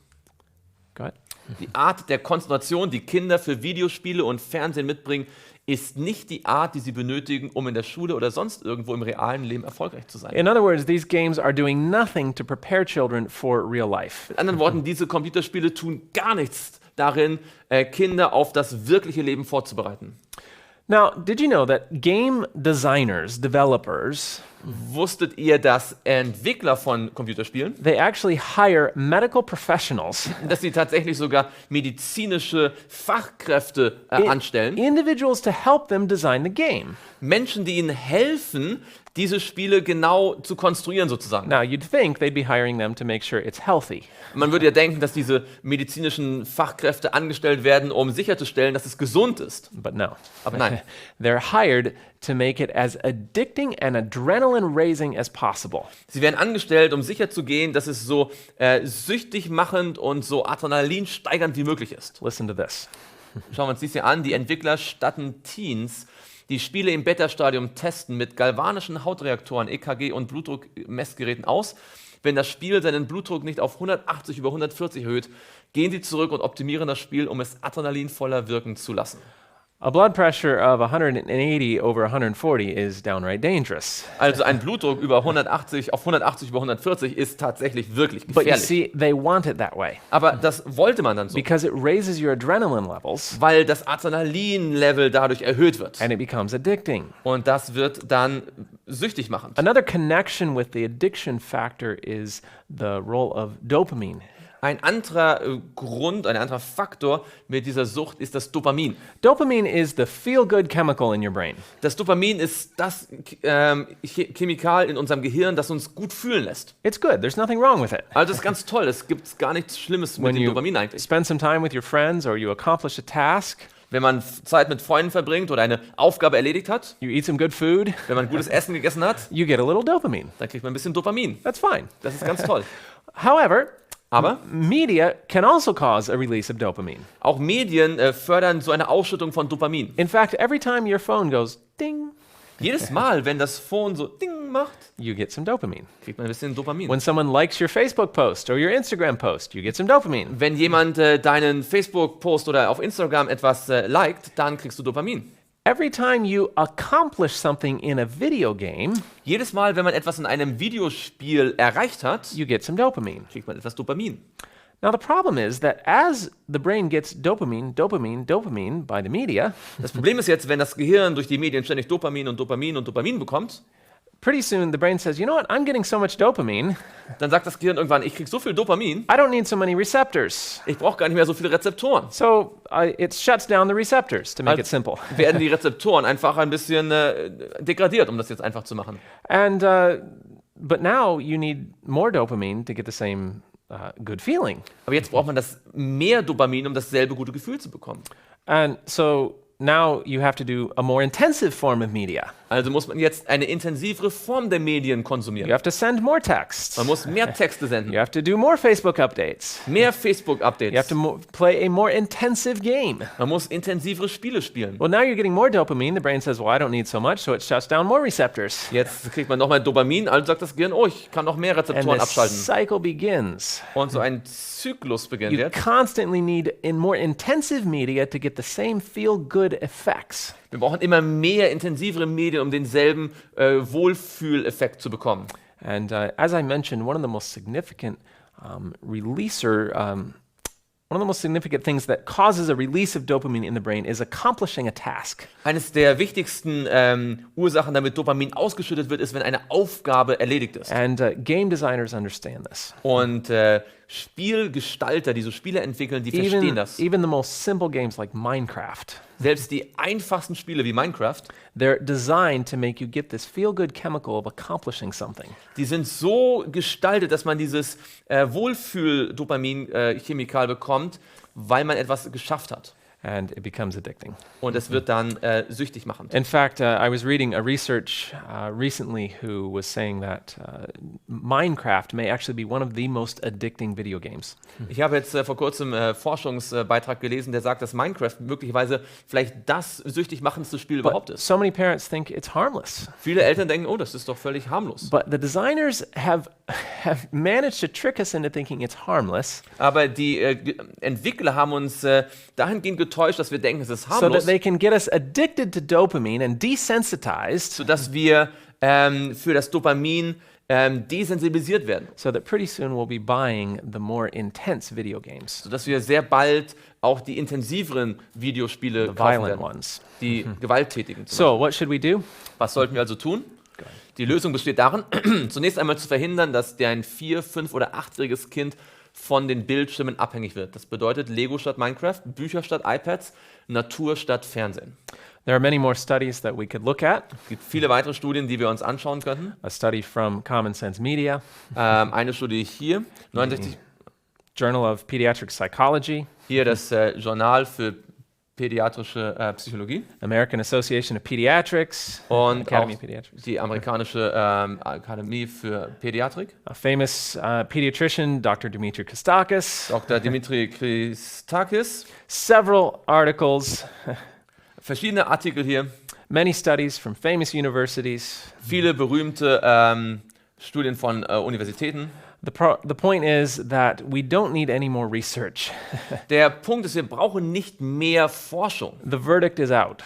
S1: Go ahead.
S2: Die Art der Konzentration, die Kinder für Videospiele und Fernsehen mitbringen, ist nicht die Art, die sie benötigen, um in der Schule oder sonst irgendwo im realen Leben erfolgreich zu sein.
S1: In other words, these games are doing nothing to prepare children for real life.
S2: Mit anderen Worten, diese Computerspiele tun gar nichts darin, Kinder auf das wirkliche Leben vorzubereiten.
S1: Now, did you know that game designers, developers,
S2: Wusstet ihr, dass Entwickler von Computerspielen,
S1: they actually hire medical professionals,
S2: dass sie tatsächlich sogar medizinische Fachkräfte anstellen?
S1: individuals to help them design the game?
S2: Menschen, die ihnen helfen, diese Spiele genau zu konstruieren sozusagen.
S1: Now, you'd think they'd be hiring them to make sure it's healthy.
S2: Man würde ja denken, dass diese medizinischen Fachkräfte angestellt werden, um sicherzustellen, dass es gesund ist.
S1: But no.
S2: Aber nein.
S1: They're hired to make it as addicting and adrenaline-raising as possible.
S2: Sie werden angestellt, um sicherzugehen, dass es so süchtig machend und so adrenalinsteigernd wie möglich ist.
S1: Listen to this.
S2: Schauen wir uns dies hier an. Die Entwickler statten Teens, die Spiele im Beta-Stadium testen, mit galvanischen Hautreaktoren, EKG und Blutdruckmessgeräten aus. Wenn das Spiel seinen Blutdruck nicht auf 180 über 140 erhöht, gehen sie zurück und optimieren das Spiel, um es adrenalinvoller wirken zu lassen.
S1: A blood pressure of 180 over 140 is downright dangerous.
S2: Also ein Blutdruck über 180 auf 180 über 140 ist tatsächlich wirklich
S1: But you
S2: gefährlich.
S1: see, they want it that way
S2: Aber das wollte man dann so,
S1: because it raises your adrenaline levels
S2: weil das Adrenalin-Level dadurch erhöht wird.
S1: and it becomes addicting.
S2: Und das wird dann süchtig machend.
S1: Another connection with the addiction factor is the role of dopamine.
S2: Ein anderer Grund, ein anderer Faktor mit dieser Sucht ist das Dopamin.
S1: Dopamine is the feel-good chemical in your brain.
S2: Das Dopamin ist das Chemikal in unserem Gehirn, das uns gut fühlen lässt.
S1: It's good. There's nothing wrong with it.
S2: Also das ist ganz toll. Es gibt gar nichts Schlimmes mit
S1: When
S2: dem
S1: you
S2: Dopamin eigentlich.
S1: spend some time with your friends or you accomplish a task,
S2: Wenn man Zeit mit Freunden verbringt oder eine Aufgabe erledigt hat,
S1: you eat some good food,
S2: wenn man gutes Essen gegessen hat,
S1: you get a little dopamine.
S2: dann kriegt man ein bisschen Dopamin.
S1: That's fine.
S2: Das ist ganz toll.
S1: However,
S2: Aber
S1: media can also cause a release of dopamine.
S2: auch Medien fördern so eine Ausschüttung von Dopamin.
S1: In fact, every time your phone goes ding,
S2: Jedes Mal, wenn das Phone so Ding macht,
S1: you get some dopamine.
S2: kriegt man ein bisschen Dopamin.
S1: When someone likes your Facebook post or your Instagram post, you get some dopamine.
S2: Wenn jemand deinen Facebook-Post oder auf Instagram etwas liked, dann kriegst du Dopamin.
S1: Every time you accomplish something in a video game,
S2: Jedes Mal, wenn man etwas in einem Videospiel erreicht hat,
S1: you get some dopamine.
S2: kriegt man etwas Dopamin.
S1: Now the problem is that as the brain gets dopamine by the media,
S2: Das Problem ist jetzt, wenn das Gehirn durch die Medien ständig Dopamin und Dopamin und Dopamin bekommt,
S1: pretty soon the brain says, you know what, I'm getting so much dopamine,
S2: dann sagt das Gehirn irgendwann, ich krieg so viel Dopamin,
S1: I don't need so many receptors.
S2: ich brauche gar nicht mehr so viele Rezeptoren.
S1: So it shuts down the receptors, to make it simple.
S2: Werden die Rezeptoren einfach ein bisschen degradiert, um das jetzt einfach zu machen.
S1: And but now you need more dopamine to get the same good feeling.
S2: Aber jetzt braucht man das mehr Dopamin, um dasselbe gute Gefühl zu bekommen.
S1: And so now you have to do a more intensive form of media.
S2: Also muss man jetzt eine intensivere Form der Medien
S1: You
S2: konsumieren.
S1: have to send more texts.
S2: Man muss mehr Texte
S1: You
S2: senden,
S1: have to do more Facebook updates.
S2: mehr
S1: You have
S2: Facebook-Updates.
S1: to play a more intensive game.
S2: Man muss intensivere Spiele spielen.
S1: Well, now you're getting more dopamine. The brain says, well, I don't need so much, so it shuts down more receptors.
S2: Jetzt kriegt man nochmal Dopamin, also sagt das Gehirn, oh, ich kann noch mehr
S1: And
S2: Rezeptoren
S1: the
S2: abschalten.
S1: cycle begins.
S2: Und so ein Zyklus beginnt
S1: You
S2: jetzt.
S1: constantly need in more intensive media to get the same feel-good effects.
S2: Wir brauchen immer mehr intensivere Medien, um denselben Wohlfühleffekt zu bekommen.
S1: And as I mentioned, one of the most significant one of the most significant things that causes a release of dopamine in the brain is accomplishing a task.
S2: Eines der wichtigsten Ursachen, damit Dopamin ausgeschüttet wird, ist, wenn eine Aufgabe erledigt ist.
S1: And game designers understand this.
S2: Und Spielgestalter, die so Spiele entwickeln, die verstehen das.
S1: Even the most simple games like Minecraft,
S2: Selbst die einfachsten Spiele wie Minecraft,
S1: they're designed to make you get this feel-good chemical of accomplishing something.
S2: die sind so gestaltet, dass man dieses Wohlfühl-Dopamin-Chemikal bekommt, weil man etwas geschafft hat.
S1: And it becomes addicting.
S2: Und es wird dann süchtig machend.
S1: In fact, I was reading a research recently who was saying that Minecraft may actually be one of the most addicting video games.
S2: Ich habe jetzt vor kurzem Forschungsbeitrag gelesen, der sagt, dass Minecraft möglicherweise vielleicht das süchtig machendste Spiel überhaupt
S1: But
S2: ist.
S1: so many parents think it's harmless.
S2: Viele Eltern denken, oh, das ist doch völlig harmlos.
S1: But the designers have managed to trick us into thinking it's harmless
S2: Aber die Entwickler haben uns dahingehend getäuscht, dass wir denken, es ist
S1: so that
S2: harmlos,
S1: they can get us addicted to dopamine and desensitized
S2: sodass wir für das Dopamin desensibilisiert werden.
S1: so that pretty soon we'll be buying the more intense video games,
S2: Sodass wir sehr bald auch die intensiveren Videospiele
S1: the
S2: kaufen
S1: violent
S2: werden,
S1: ones.
S2: die gewalttätigen.
S1: So what should we do?
S2: Was sollten wir also tun? Die Lösung besteht darin, zunächst einmal zu verhindern, dass dein 4-, 5- oder 8-jähriges Kind von den Bildschirmen abhängig wird. Das bedeutet Lego statt Minecraft, Bücher statt iPads, Natur statt Fernsehen.
S1: There are many more studies that we could look at.
S2: Es gibt viele weitere Studien, die wir uns anschauen könnten.
S1: A study from Common Sense Media,
S2: Eine Studie hier, 69,
S1: Journal of Pediatric Psychology,
S2: hier das Journal für pädiatrische Psychologie
S1: American Association of Pediatrics,
S2: und
S1: Academy
S2: auch
S1: of Pediatrics.
S2: die amerikanische Akademie für Pädiatrik.
S1: A famous pediatrician, Dr. Dimitri Kostakis.
S2: Dr. Dimitri Christakis.
S1: Several articles,
S2: Verschiedene Artikel hier,
S1: many studies from famous universities.
S2: viele berühmte Studien von Universitäten.
S1: The point is that we don't need any more research.
S2: Der Punkt ist, wir brauchen nicht mehr Forschung.
S1: The verdict is out.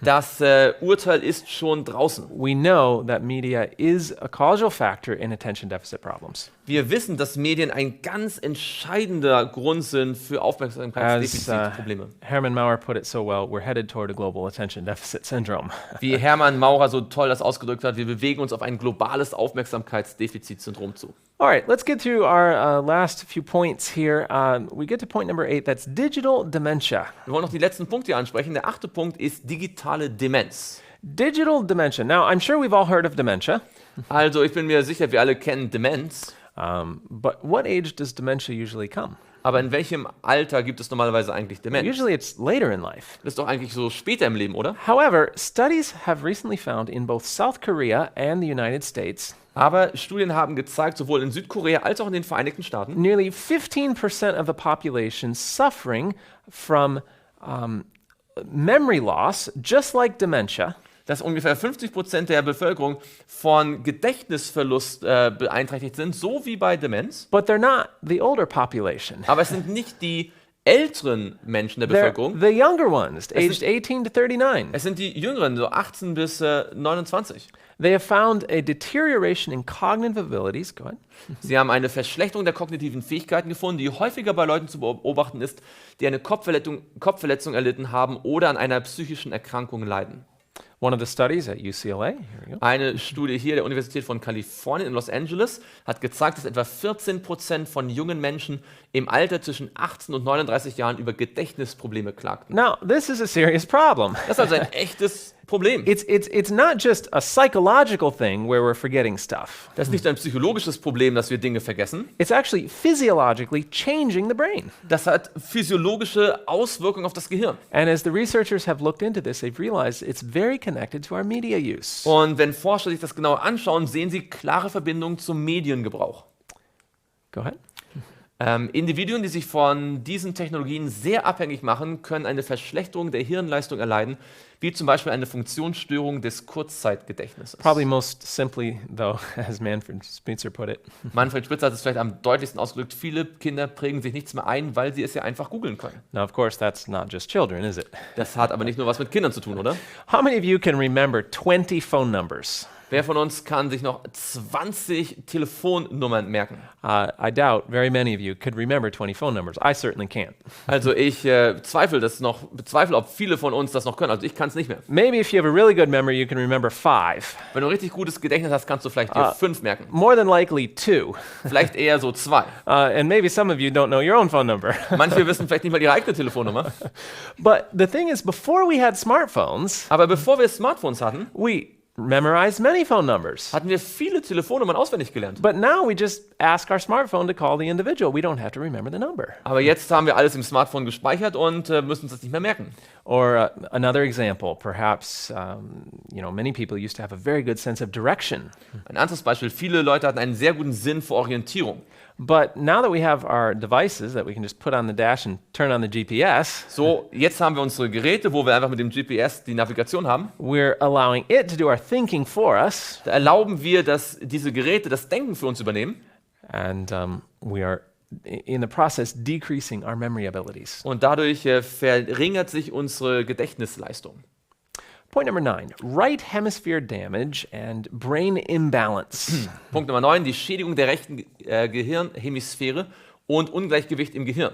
S2: Das Urteil ist schon draußen.
S1: We know that media is a causal factor in attention deficit problems.
S2: Wir wissen, dass Medien ein ganz entscheidender Grund sind für Aufmerksamkeitsdefizitprobleme.
S1: Hermann Maurer put it so well, we're headed toward a global attention deficit syndrome.
S2: Wie Hermann Maurer so toll das ausgedrückt hat, wir bewegen uns auf ein globales Aufmerksamkeitsdefizitsyndrom zu.
S1: All right, let's get through our last few points here. We get to point number 8, that's digital dementia.
S2: Wir wollen noch die letzten Punkte hier ansprechen. Der 8. Punkt ist digitale Demenz.
S1: Digital dementia. Now, I'm sure we've all heard of dementia,
S2: Also ich bin mir sicher, wir alle kennen Demenz.
S1: but what age does dementia usually come?
S2: Aber in welchem Alter gibt es normalerweise eigentlich Demenz?
S1: Usually it's later in life.
S2: Das ist doch eigentlich so später im Leben, oder?
S1: However, studies have recently found in both South Korea and the United States
S2: Aber Studien haben gezeigt, sowohl in Südkorea als auch in den Vereinigten Staaten,
S1: nearly 15% of the population suffering from memory loss, just like dementia,
S2: dass ungefähr 50% der Bevölkerung von Gedächtnisverlust beeinträchtigt sind, so wie bei Demenz.
S1: But they're not the older population.
S2: Aber es sind nicht die älteren Menschen der
S1: They're
S2: Bevölkerung.
S1: the younger ones, aged 18 to 39.
S2: Es sind die Jüngeren, so 18 bis 29.
S1: They have found a deterioration in cognitive abilities. Go ahead.
S2: Sie haben eine Verschlechterung der kognitiven Fähigkeiten gefunden, die häufiger bei Leuten zu beobachten ist, die eine Kopfverletzung erlitten haben oder an einer psychischen Erkrankung leiden.
S1: One of the studies at UCLA, here we go.
S2: Eine Studie hier der Universität von Kalifornien in Los Angeles hat gezeigt, dass etwa 14% von jungen Menschen im Alter zwischen 18 und 39 Jahren über Gedächtnisprobleme klagten.
S1: Now, this is a serious problem.
S2: Das ist also ein echtes Problem.
S1: It's not just a psychological thing where we're forgetting stuff.
S2: Das ist nicht ein psychologisches Problem, dass wir Dinge vergessen.
S1: It's actually physiologically changing the brain.
S2: Das hat physiologische Auswirkungen auf das Gehirn.
S1: And as the researchers have looked into this, they've realized it's very connected to our media use.
S2: Und wenn Forscher sich das genauer anschauen, sehen sie klare Verbindungen zum Mediengebrauch.
S1: Go ahead.
S2: Individuen, die sich von diesen Technologien sehr abhängig machen, können eine Verschlechterung der Hirnleistung erleiden, wie zum Beispiel eine Funktionsstörung des Kurzzeitgedächtnisses.
S1: Probably most simply, though, as Manfred Spitzer put it,
S2: Manfred Spitzer hat es vielleicht am deutlichsten ausgedrückt, viele Kinder prägen sich nichts mehr ein, weil sie es ja einfach googeln können.
S1: now of course that's not just children, is it?
S2: Das hat aber nicht nur was mit Kindern zu tun, oder?
S1: How many of you can remember 20 phone numbers?
S2: Wer von uns kann sich noch 20 Telefonnummern merken?
S1: I doubt very many of you could remember 20 phone numbers. I certainly can't.
S2: Also ich bezweifle, ob viele von uns das noch können. Also ich kann es nicht mehr.
S1: Maybe if you have a really good memory, you can remember 5.
S2: Wenn du ein richtig gutes Gedächtnis hast, kannst du vielleicht dir 5 merken.
S1: More than likely 2.
S2: Vielleicht eher so 2.
S1: And maybe some of you don't know your own phone number.
S2: Manche wissen vielleicht nicht mal ihre eigene Telefonnummer.
S1: But the thing is, before we had smartphones,
S2: Aber bevor wir Smartphones hatten,
S1: we memorized many phone numbers.
S2: hatten wir viele Telefonnummern auswendig gelernt.
S1: But now we just ask our smartphone to call the individual. We don't have to remember the number.
S2: Aber jetzt haben wir alles im Smartphone gespeichert und müssen uns das nicht mehr merken.
S1: Or another example, perhaps, many people used to have a very good sense of direction.
S2: Ein anderes Beispiel, viele Leute hatten einen sehr guten Sinn für Orientierung.
S1: But now that we have our devices that we can just put on the dash and turn on the GPS,
S2: So, jetzt haben wir unsere Geräte, wo wir einfach mit dem GPS die Navigation haben.
S1: we're allowing it to do our thinking for us,
S2: Da erlauben wir, dass diese Geräte das Denken für uns übernehmen.
S1: and we are in the process decreasing our memory abilities.
S2: Und dadurch verringert sich unsere Gedächtnisleistung.
S1: Point number 9, right hemisphere damage and brain imbalance.
S2: Punkt Nummer 9, die Schädigung der rechten Gehirnhemisphäre und Ungleichgewicht im Gehirn.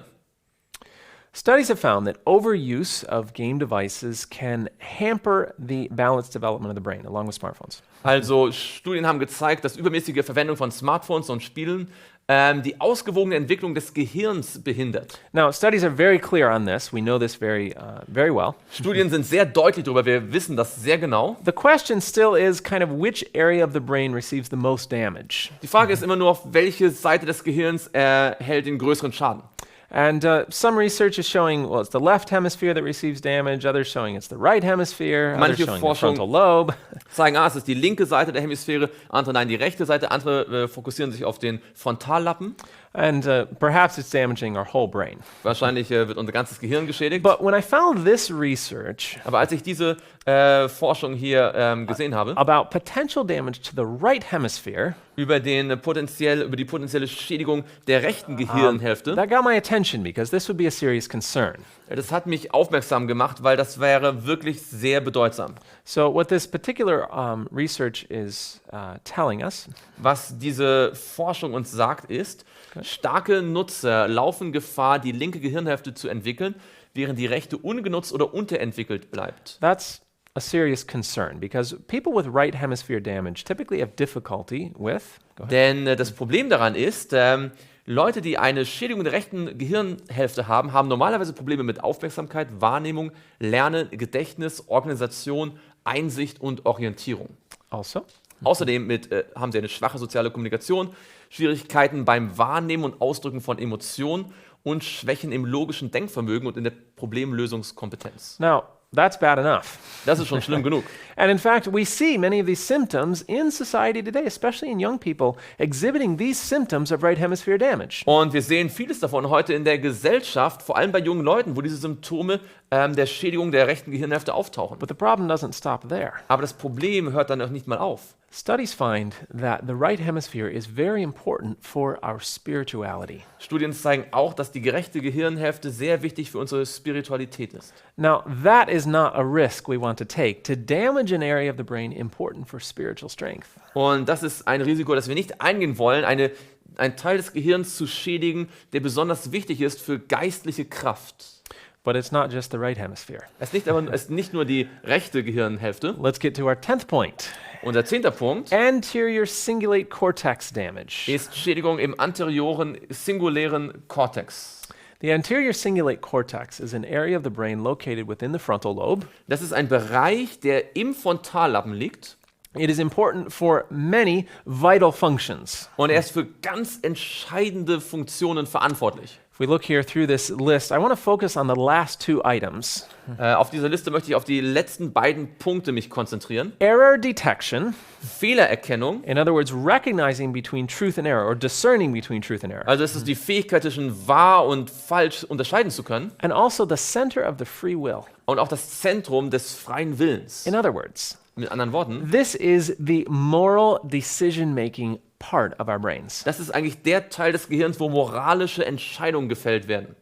S1: Studies have found that overuse of game devices can hamper the balanced development of the brain, along with smartphones.
S2: Also Studien haben gezeigt, dass übermäßige Verwendung von Smartphones und Spielen die ausgewogene Entwicklung des Gehirns behindert.
S1: Now, studies are very clear on this. We know this very well.
S2: Studien sind sehr deutlich darüber, wir wissen das sehr genau.
S1: The question still is kind of which area of the brain receives the most damage.
S2: Die Frage ist immer nur, auf welche Seite des Gehirns erhält den größeren Schaden.
S1: And some research is showing, well, it's the left hemisphere that receives damage, others showing it's the right hemisphere, others
S2: Manche
S1: showing the
S2: Forschung
S1: frontal lobe.
S2: Zeigen, es ist die linke Seite der Hemisphäre, andere nein, die rechte Seite, andere fokussieren sich auf den Frontallappen.
S1: And perhaps it's damaging our whole brain.
S2: Wahrscheinlich wird unser ganzes Gehirn geschädigt.
S1: But when I found this research
S2: Aber als ich diese Forschung hier gesehen habe,
S1: about potential damage to the right hemisphere,
S2: über die potenzielle Schädigung der rechten Gehirnhälfte,
S1: that got my attention because this would be a serious concern.
S2: das hat mich aufmerksam gemacht, weil das wäre wirklich sehr bedeutsam.
S1: So what this particular research is telling us,
S2: Was diese Forschung uns sagt, ist, starke Nutzer laufen Gefahr, die linke Gehirnhälfte zu entwickeln, während die rechte ungenutzt oder unterentwickelt bleibt.
S1: that's a serious concern because people with right hemisphere damage typically have difficulty with
S2: Denn das Problem daran ist, Leute, die eine Schädigung der rechten Gehirnhälfte haben, haben normalerweise Probleme mit Aufmerksamkeit, Wahrnehmung, Lernen, Gedächtnis, Organisation, Einsicht und Orientierung.
S1: also.
S2: Außerdem haben sie eine schwache soziale Kommunikation, Schwierigkeiten beim Wahrnehmen und Ausdrücken von Emotionen und Schwächen im logischen Denkvermögen und in der Problemlösungskompetenz.
S1: Now, That's bad enough.
S2: Das ist schon schlimm genug.
S1: And in fact, we see many of these symptoms in society today, especially in young people, exhibiting these symptoms of right hemisphere damage.
S2: Und wir sehen vieles davon heute in der Gesellschaft, vor allem bei jungen Leuten, wo diese Symptome der Schädigung der rechten Gehirnhälfte auftauchen.
S1: But the problem doesn't stop there.
S2: Aber das Problem hört dann auch nicht mal auf.
S1: Studies find that the right hemisphere is very important for our spirituality.
S2: Studien zeigen auch, dass die rechte Gehirnhälfte sehr wichtig für unsere Spiritualität ist.
S1: Now, that is not a risk we want to take, to damage an area of the brain important for spiritual strength.
S2: Und das ist ein Risiko, das wir nicht eingehen wollen, einen Teil des Gehirns zu schädigen, der besonders wichtig ist für geistliche Kraft.
S1: But it's not just the right hemisphere.
S2: Es ist nicht nur die rechte Gehirnhälfte.
S1: Let's get to our 10th point.
S2: Und der 10. Punkt
S1: Anterior cingulate cortex damage.
S2: ist Schädigung im anterioren singulären Kortex.
S1: The anterior cingulate cortex is an area of the brain located within the frontal lobe.
S2: Das ist ein Bereich, der im Frontallappen liegt.
S1: It is important for many vital functions.
S2: Und er ist für ganz entscheidende Funktionen verantwortlich.
S1: If we look here through this list, I want to focus on the last two items.
S2: Auf dieser Liste möchte ich auf die letzten beiden Punkte mich konzentrieren.
S1: Error detection,
S2: Fehlererkennung,
S1: in other words, recognizing between truth and error or discerning between truth and error.
S2: also es ist die Fähigkeit zwischen wahr und falsch unterscheiden zu können.
S1: And also the center of the free will.
S2: Und auch das Zentrum des freien Willens.
S1: In other words,
S2: Mit anderen Worten,
S1: this is the moral decision-making part of our brains.
S2: das ist eigentlich der Teil des Gehirns, wo moralische Entscheidungen gefällt werden.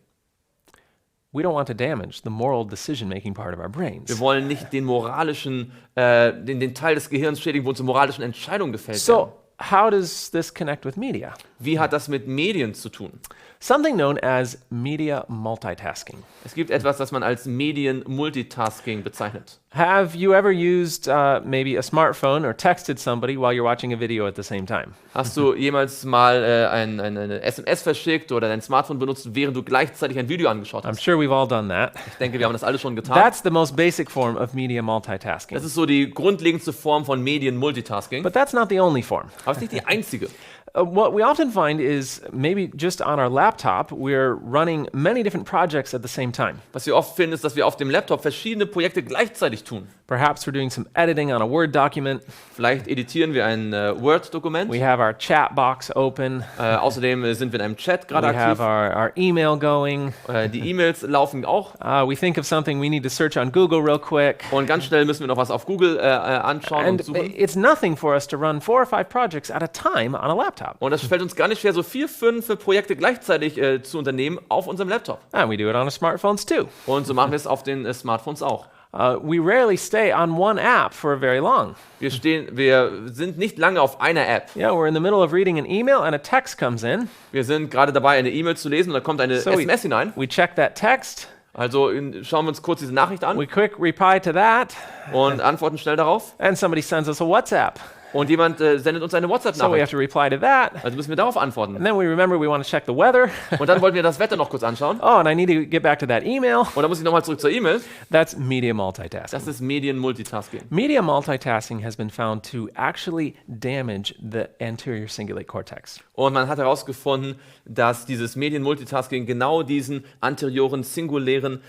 S1: We don't want to damage the moral decision-making part of our brains.
S2: Wir wollen nicht den moralischen, den Teil des Gehirns schädigen, wo unsere moralischen Entscheidungen gefällt werden.
S1: So, how does this connect with media?
S2: Wie hat das mit Medien zu tun?
S1: Something known as media multitasking.
S2: Es gibt etwas, das man als Medien-Multitasking bezeichnet.
S1: Have you ever used maybe a smartphone or texted somebody while you're watching a video at the same time?
S2: Hast du jemals mal eine SMS verschickt oder dein Smartphone benutzt, während du gleichzeitig ein Video angeschaut
S1: I'm
S2: hast?
S1: sure we've all done that.
S2: Ich denke, wir haben das alle schon getan.
S1: That's the most basic form of media multitasking.
S2: Das ist so die grundlegendste Form von Medien-Multitasking.
S1: But that's not the only form.
S2: Aber es ist nicht die einzige.
S1: What we often find is maybe just on our laptop, we're running many different projects at the same time.
S2: Was wir oft finden, ist, dass wir auf dem Laptop verschiedene Projekte gleichzeitig tun.
S1: Perhaps we're doing some editing on a Word document.
S2: Vielleicht editieren wir ein Word-Dokument.
S1: We have our chat box open.
S2: Außerdem sind wir in einem Chat gerade
S1: We have
S2: aktiv.
S1: our email going.
S2: Die E-Mails laufen auch.
S1: We think of something we need to search on Google real quick.
S2: Und ganz schnell müssen wir noch was auf Google anschauen
S1: And
S2: und suchen.
S1: it's nothing for us to run 4 or 5 projects at a time on a laptop.
S2: Und das fällt uns gar nicht schwer, so 4, 5 Projekte gleichzeitig zu unternehmen auf unserem Laptop.
S1: And we do it on our smartphones too.
S2: Und so machen wir es auf den Smartphones auch.
S1: We rarely stay on one app for very long.
S2: Wir sind nicht lange auf einer App.
S1: Yeah, we're in the middle of reading an email and a text comes in.
S2: Wir sind gerade dabei, eine E-Mail zu lesen und da kommt eine SMS hinein.
S1: We check that text.
S2: Also schauen wir uns kurz diese Nachricht an
S1: We quick reply to that.
S2: und antworten schnell darauf.
S1: And somebody sends us a WhatsApp.
S2: Und jemand sendet uns eine
S1: So we have
S2: WhatsApp-Nachricht.
S1: to reply to that.
S2: Also müssen wir darauf antworten.
S1: And then we remember we want to check the weather.
S2: Und dann wollten wir das Wetter noch kurz anschauen.
S1: Oh, and I need to get back to that email.
S2: Und dann muss ich nochmal zurück zur E-Mail.
S1: That's media multitasking.
S2: Das ist Medien-Multitasking.
S1: Media multitasking has been found to actually damage the anterior cingulate cortex.
S2: Und man hat herausgefunden, dass dieses Medien-Multitasking genau diesen anterioren singulären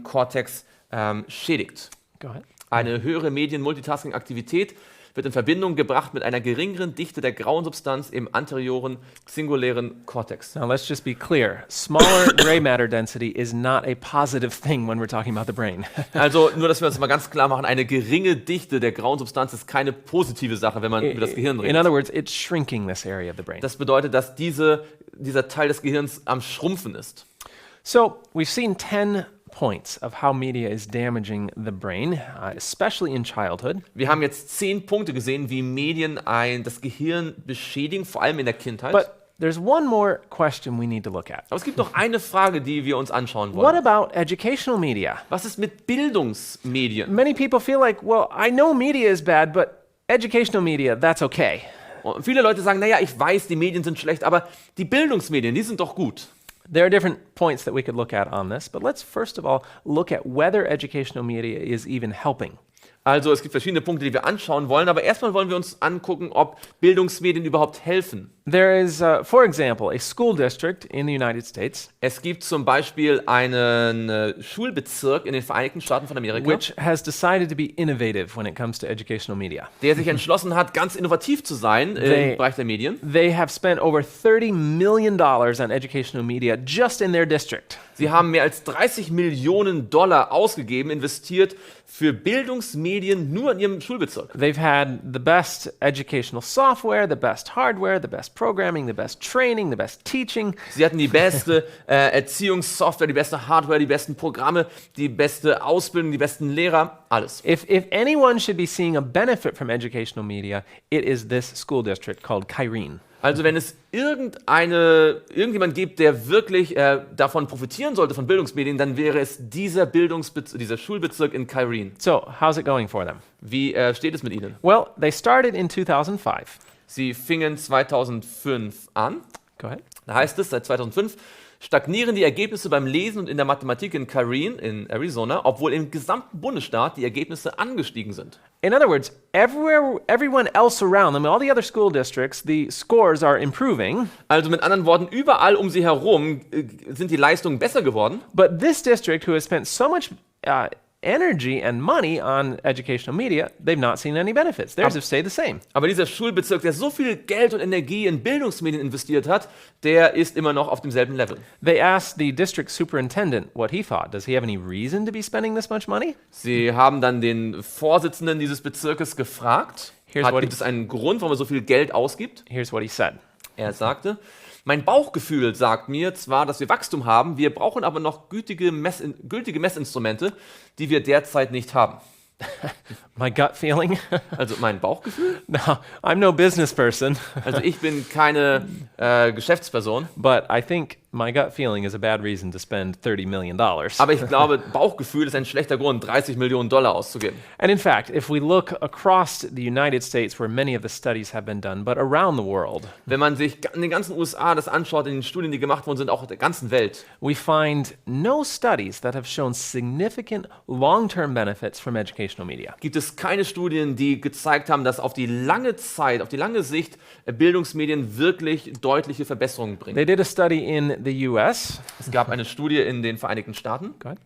S2: Kortex schädigt.
S1: Go ahead.
S2: Eine höhere Medien-Multitasking-Aktivität wird in Verbindung gebracht mit einer geringeren Dichte der grauen Substanz im anterioren singulären Kortex.
S1: Now let's just be clear. Smaller gray matter density is not a positive thing when we're talking about the brain.
S2: Also nur, dass wir uns mal ganz klar machen, eine geringe Dichte der grauen Substanz ist keine positive Sache, wenn man über das Gehirn
S1: In
S2: redet.
S1: other words, it's shrinking this area of the brain.
S2: Das bedeutet, dass dieser Teil des Gehirns am Schrumpfen ist.
S1: So we've seen 10 points of how media is damaging the brain, especially in childhood.
S2: Wir haben jetzt 10 Punkte gesehen, wie Medien das Gehirn beschädigen, vor allem in der Kindheit.
S1: But there's one more question we need to look at.
S2: Aber es gibt noch eine Frage, die wir uns anschauen
S1: What
S2: wollen.
S1: about educational media?
S2: Was ist mit Bildungsmedien?
S1: Many people feel like, well, I know media is bad, but educational media, that's okay.
S2: Und viele Leute sagen, naja, ich weiß, die Medien sind schlecht, aber die Bildungsmedien, die sind doch gut.
S1: There are different points that we could look at on this, but let's first of all look at whether educational media is even helping.
S2: Also es gibt verschiedene Punkte, die wir anschauen wollen, aber erstmal wollen wir uns angucken, ob Bildungsmedien überhaupt helfen.
S1: There is, for example, a school district in the United States
S2: Es gibt zum Beispiel einen Schulbezirk in den Vereinigten Staaten von Amerika,
S1: which has decided to be innovative when it comes to educational media.
S2: der sich entschlossen hat, ganz innovativ zu sein im Bereich der Medien.
S1: They have spent over $30 million on educational media just in their district.
S2: Sie haben mehr als 30 Millionen Dollar ausgegeben, investiert für Bildungsmedien nur in ihrem Schulbezirk.
S1: They've had the best educational software, the best hardware, the best programming, the best training, the best teaching.
S2: Sie hatten die beste Erziehungssoftware, die beste Hardware, die besten Programme, die beste Ausbildung, die besten Lehrer, alles.
S1: If anyone should be seeing a benefit from educational media, it is this school district called Kyrene.
S2: Also wenn es irgendjemand gibt, der wirklich davon profitieren sollte, von Bildungsmedien, dann wäre es dieser Schulbezirk in Kyrene.
S1: So, how's it going for them?
S2: Wie steht es mit Ihnen?
S1: Well, they started in 2005.
S2: Sie fingen 2005 an.
S1: Go ahead.
S2: Da heißt es, seit 2005 stagnieren die Ergebnisse beim Lesen und in der Mathematik in Kyrene in Arizona, obwohl im gesamten Bundesstaat die Ergebnisse angestiegen sind.
S1: In other words, everyone else around them, all the other school districts, the scores are improving.
S2: Also mit anderen Worten, überall um sie herum sind die Leistungen besser geworden.
S1: But this district, who has spent so much energy and money on educational media, they've not seen any benefits. Theirs have stayed the same.
S2: Aber dieser Schulbezirk, der so viel Geld und Energie in Bildungsmedien investiert hat, der ist immer noch auf demselben Level.
S1: They asked the district superintendent what he thought. Does he have any reason to be spending this much money?
S2: Sie haben dann den Vorsitzenden dieses Bezirkes gefragt, gibt es einen Grund, warum er so viel Geld ausgibt?
S1: Here's what he said.
S2: Er sagte, mein Bauchgefühl sagt mir zwar, dass wir Wachstum haben, wir brauchen aber noch gültige Messinstrumente, die wir derzeit nicht haben.
S1: My gut feeling?
S2: Also mein Bauchgefühl?
S1: No, I'm no business person.
S2: Also ich bin keine Geschäftsperson.
S1: But I think my gut feeling is a bad reason to spend $30 million.
S2: Aber ich glaube, Bauchgefühl ist ein schlechter Grund, 30 Millionen Dollar auszugeben.
S1: And in fact, if we look across the United States, where many of the studies have been done, but around the world,
S2: wenn man sich in den ganzen USA das anschaut, in den Studien, die gemacht worden sind, auch in der ganzen Welt,
S1: we find no studies that have shown significant long-term benefits from educational media.
S2: gibt es keine Studien, die gezeigt haben, dass auf die lange Zeit, auf die lange Sicht Bildungsmedien wirklich deutliche Verbesserungen bringen.
S1: They did a study in the US.
S2: Es gab eine Studie in den Vereinigten Staaten.
S1: Go ahead.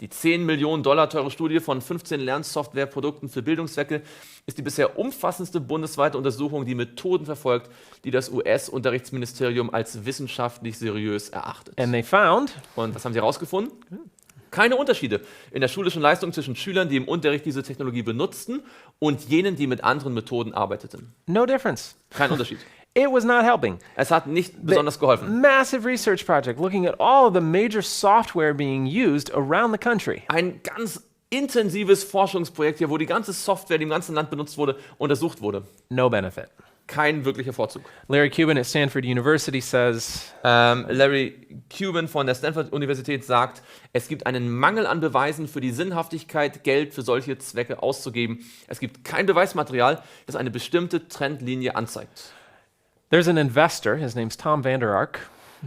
S2: Die 10 Millionen Dollar teure Studie von 15 Lernsoftwareprodukten für Bildungszwecke ist die bisher umfassendste bundesweite Untersuchung, die Methoden verfolgt, die das US-Unterrichtsministerium als wissenschaftlich seriös erachtet.
S1: And they found
S2: Und was haben sie herausgefunden? Keine Unterschiede in der schulischen Leistung zwischen Schülern, die im Unterricht diese Technologie benutzten, und jenen, die mit anderen Methoden arbeiteten.
S1: no difference.
S2: Kein Unterschied.
S1: It was not helping.
S2: Es hat nicht besonders geholfen.
S1: Massive research project looking at all of the major software being used around the country.
S2: Ein ganz intensives Forschungsprojekt hier, wo die ganze Software, die im ganzen Land benutzt wurde, untersucht wurde.
S1: No benefit.
S2: Kein wirklicher Vorzug.
S1: Larry Cuban at Stanford University says,
S2: Larry Cuban von der Stanford-Universität sagt, es gibt einen Mangel an Beweisen für die Sinnhaftigkeit, Geld für solche Zwecke auszugeben. Es gibt kein Beweismaterial, das eine bestimmte Trendlinie anzeigt.
S1: there's an investor, his name's Tom Vander Ark,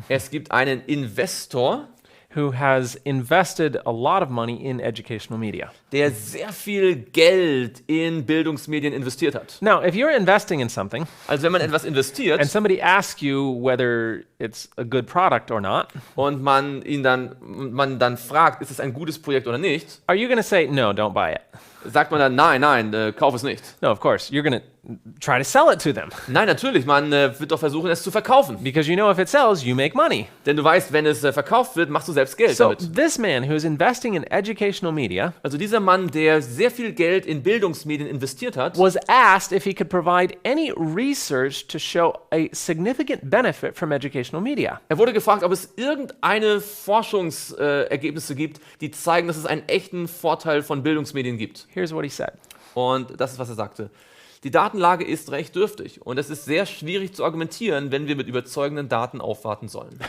S2: Es gibt einen Investor,
S1: who has invested a lot of money in educational media.
S2: der sehr viel Geld in Bildungsmedien investiert hat.
S1: Now, if you're investing in something
S2: Also wenn man etwas investiert
S1: and somebody asks you whether it's a good product or not,
S2: und man dann fragt, ist es ein gutes Projekt oder nicht,
S1: are you going to say, no, don't buy it?
S2: sagt man dann, nein, kauf es nicht.
S1: No, of course. You're going to try to sell it to them
S2: Nein, natürlich, man wird doch versuchen, es zu verkaufen.
S1: because you know if it sells, you make money.
S2: Denn du weißt, wenn es verkauft wird, machst du selbst Geld
S1: So
S2: damit.
S1: this man who is investing in educational media
S2: Also dieser Mann, der sehr viel Geld in Bildungsmedien investiert hat,
S1: was asked if he could provide any research to show a significant benefit from educational media.
S2: er wurde gefragt, ob es irgendeine Forschungsergebnisse gibt, die zeigen, dass es einen echten Vorteil von Bildungsmedien gibt.
S1: Here's what he said.
S2: Und das ist, was er sagte. Die Datenlage ist recht dürftig und es ist sehr schwierig zu argumentieren, wenn wir mit überzeugenden Daten aufwarten sollen.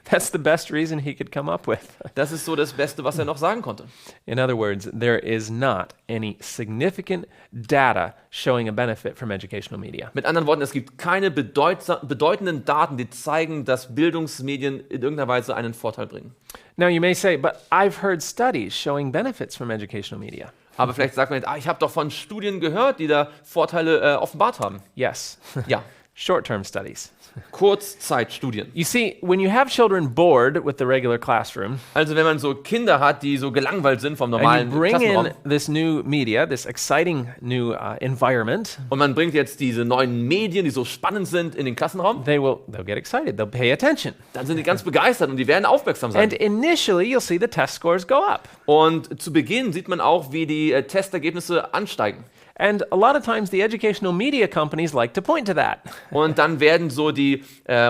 S1: That's the best reason he could come up with.
S2: Das ist so das Beste, was er noch sagen konnte.
S1: In other words, there is not any significant data showing a benefit from educational media.
S2: Mit anderen Worten, es gibt keine bedeutenden Daten, die zeigen, dass Bildungsmedien in irgendeiner Weise einen Vorteil bringen.
S1: Now you may say, but I've heard studies showing benefits from educational media.
S2: Aber vielleicht sagt man jetzt, ich habe doch von Studien gehört, die da Vorteile offenbart haben.
S1: Yes.
S2: Ja,
S1: Short-term studies.
S2: Kurzzeitstudien.
S1: You see, when you have children bored with the regular classroom,
S2: Also wenn man so Kinder hat, die so gelangweilt sind vom
S1: and
S2: normalen
S1: you bring
S2: Klassenraum
S1: in this new media, this exciting new environment,
S2: und man bringt jetzt diese neuen Medien, die so spannend sind, in den Klassenraum,
S1: they'll get excited. They'll pay attention.
S2: dann sind die ganz begeistert und die werden aufmerksam sein.
S1: And initially, you'll see the test scores go up.
S2: Und zu Beginn sieht man auch, wie die Testergebnisse ansteigen.
S1: And a lot of times, the educational media companies like to point to that.
S2: Und dann werden so die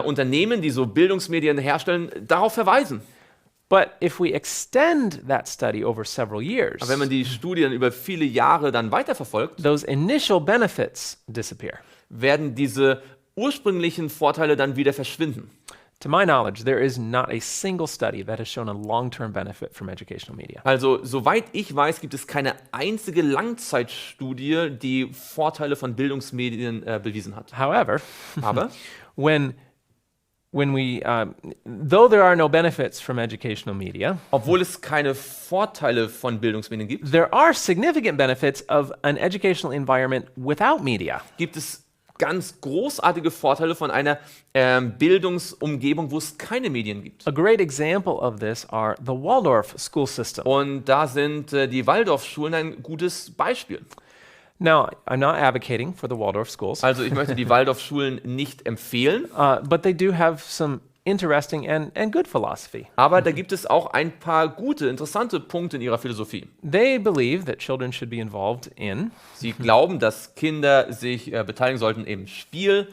S2: Unternehmen, die so Bildungsmedien herstellen, darauf verweisen.
S1: But if we extend that study over several years,
S2: Aber wenn man die Studien über viele Jahre dann weiterverfolgt,
S1: those initial benefits disappear.
S2: werden diese ursprünglichen Vorteile dann wieder verschwinden.
S1: To my knowledge, there is not a single study that has shown a long-term benefit from educational media.
S2: Also, soweit ich weiß, gibt es keine einzige Langzeitstudie, die Vorteile von Bildungsmedien bewiesen hat.
S1: However,
S2: Aber
S1: when we, though there are no benefits from educational media,
S2: obwohl es keine Vorteile von Bildungsmedien gibt,
S1: there are significant benefits of an educational environment without media.
S2: gibt es ganz großartige Vorteile von einer Bildungsumgebung, wo es keine Medien gibt.
S1: A great example of this are the Waldorf school system.
S2: Und da sind die Waldorfschulen ein gutes Beispiel.
S1: Now, I'm not advocating for the Waldorf schools,
S2: Also ich möchte die Waldorfschulen nicht empfehlen,
S1: but they do have some interesting and good philosophy.
S2: aber da gibt es auch ein paar gute, interessante Punkte in ihrer Philosophie.
S1: They believe that children should be involved in
S2: Sie glauben, dass Kinder sich beteiligen sollten im Spiel,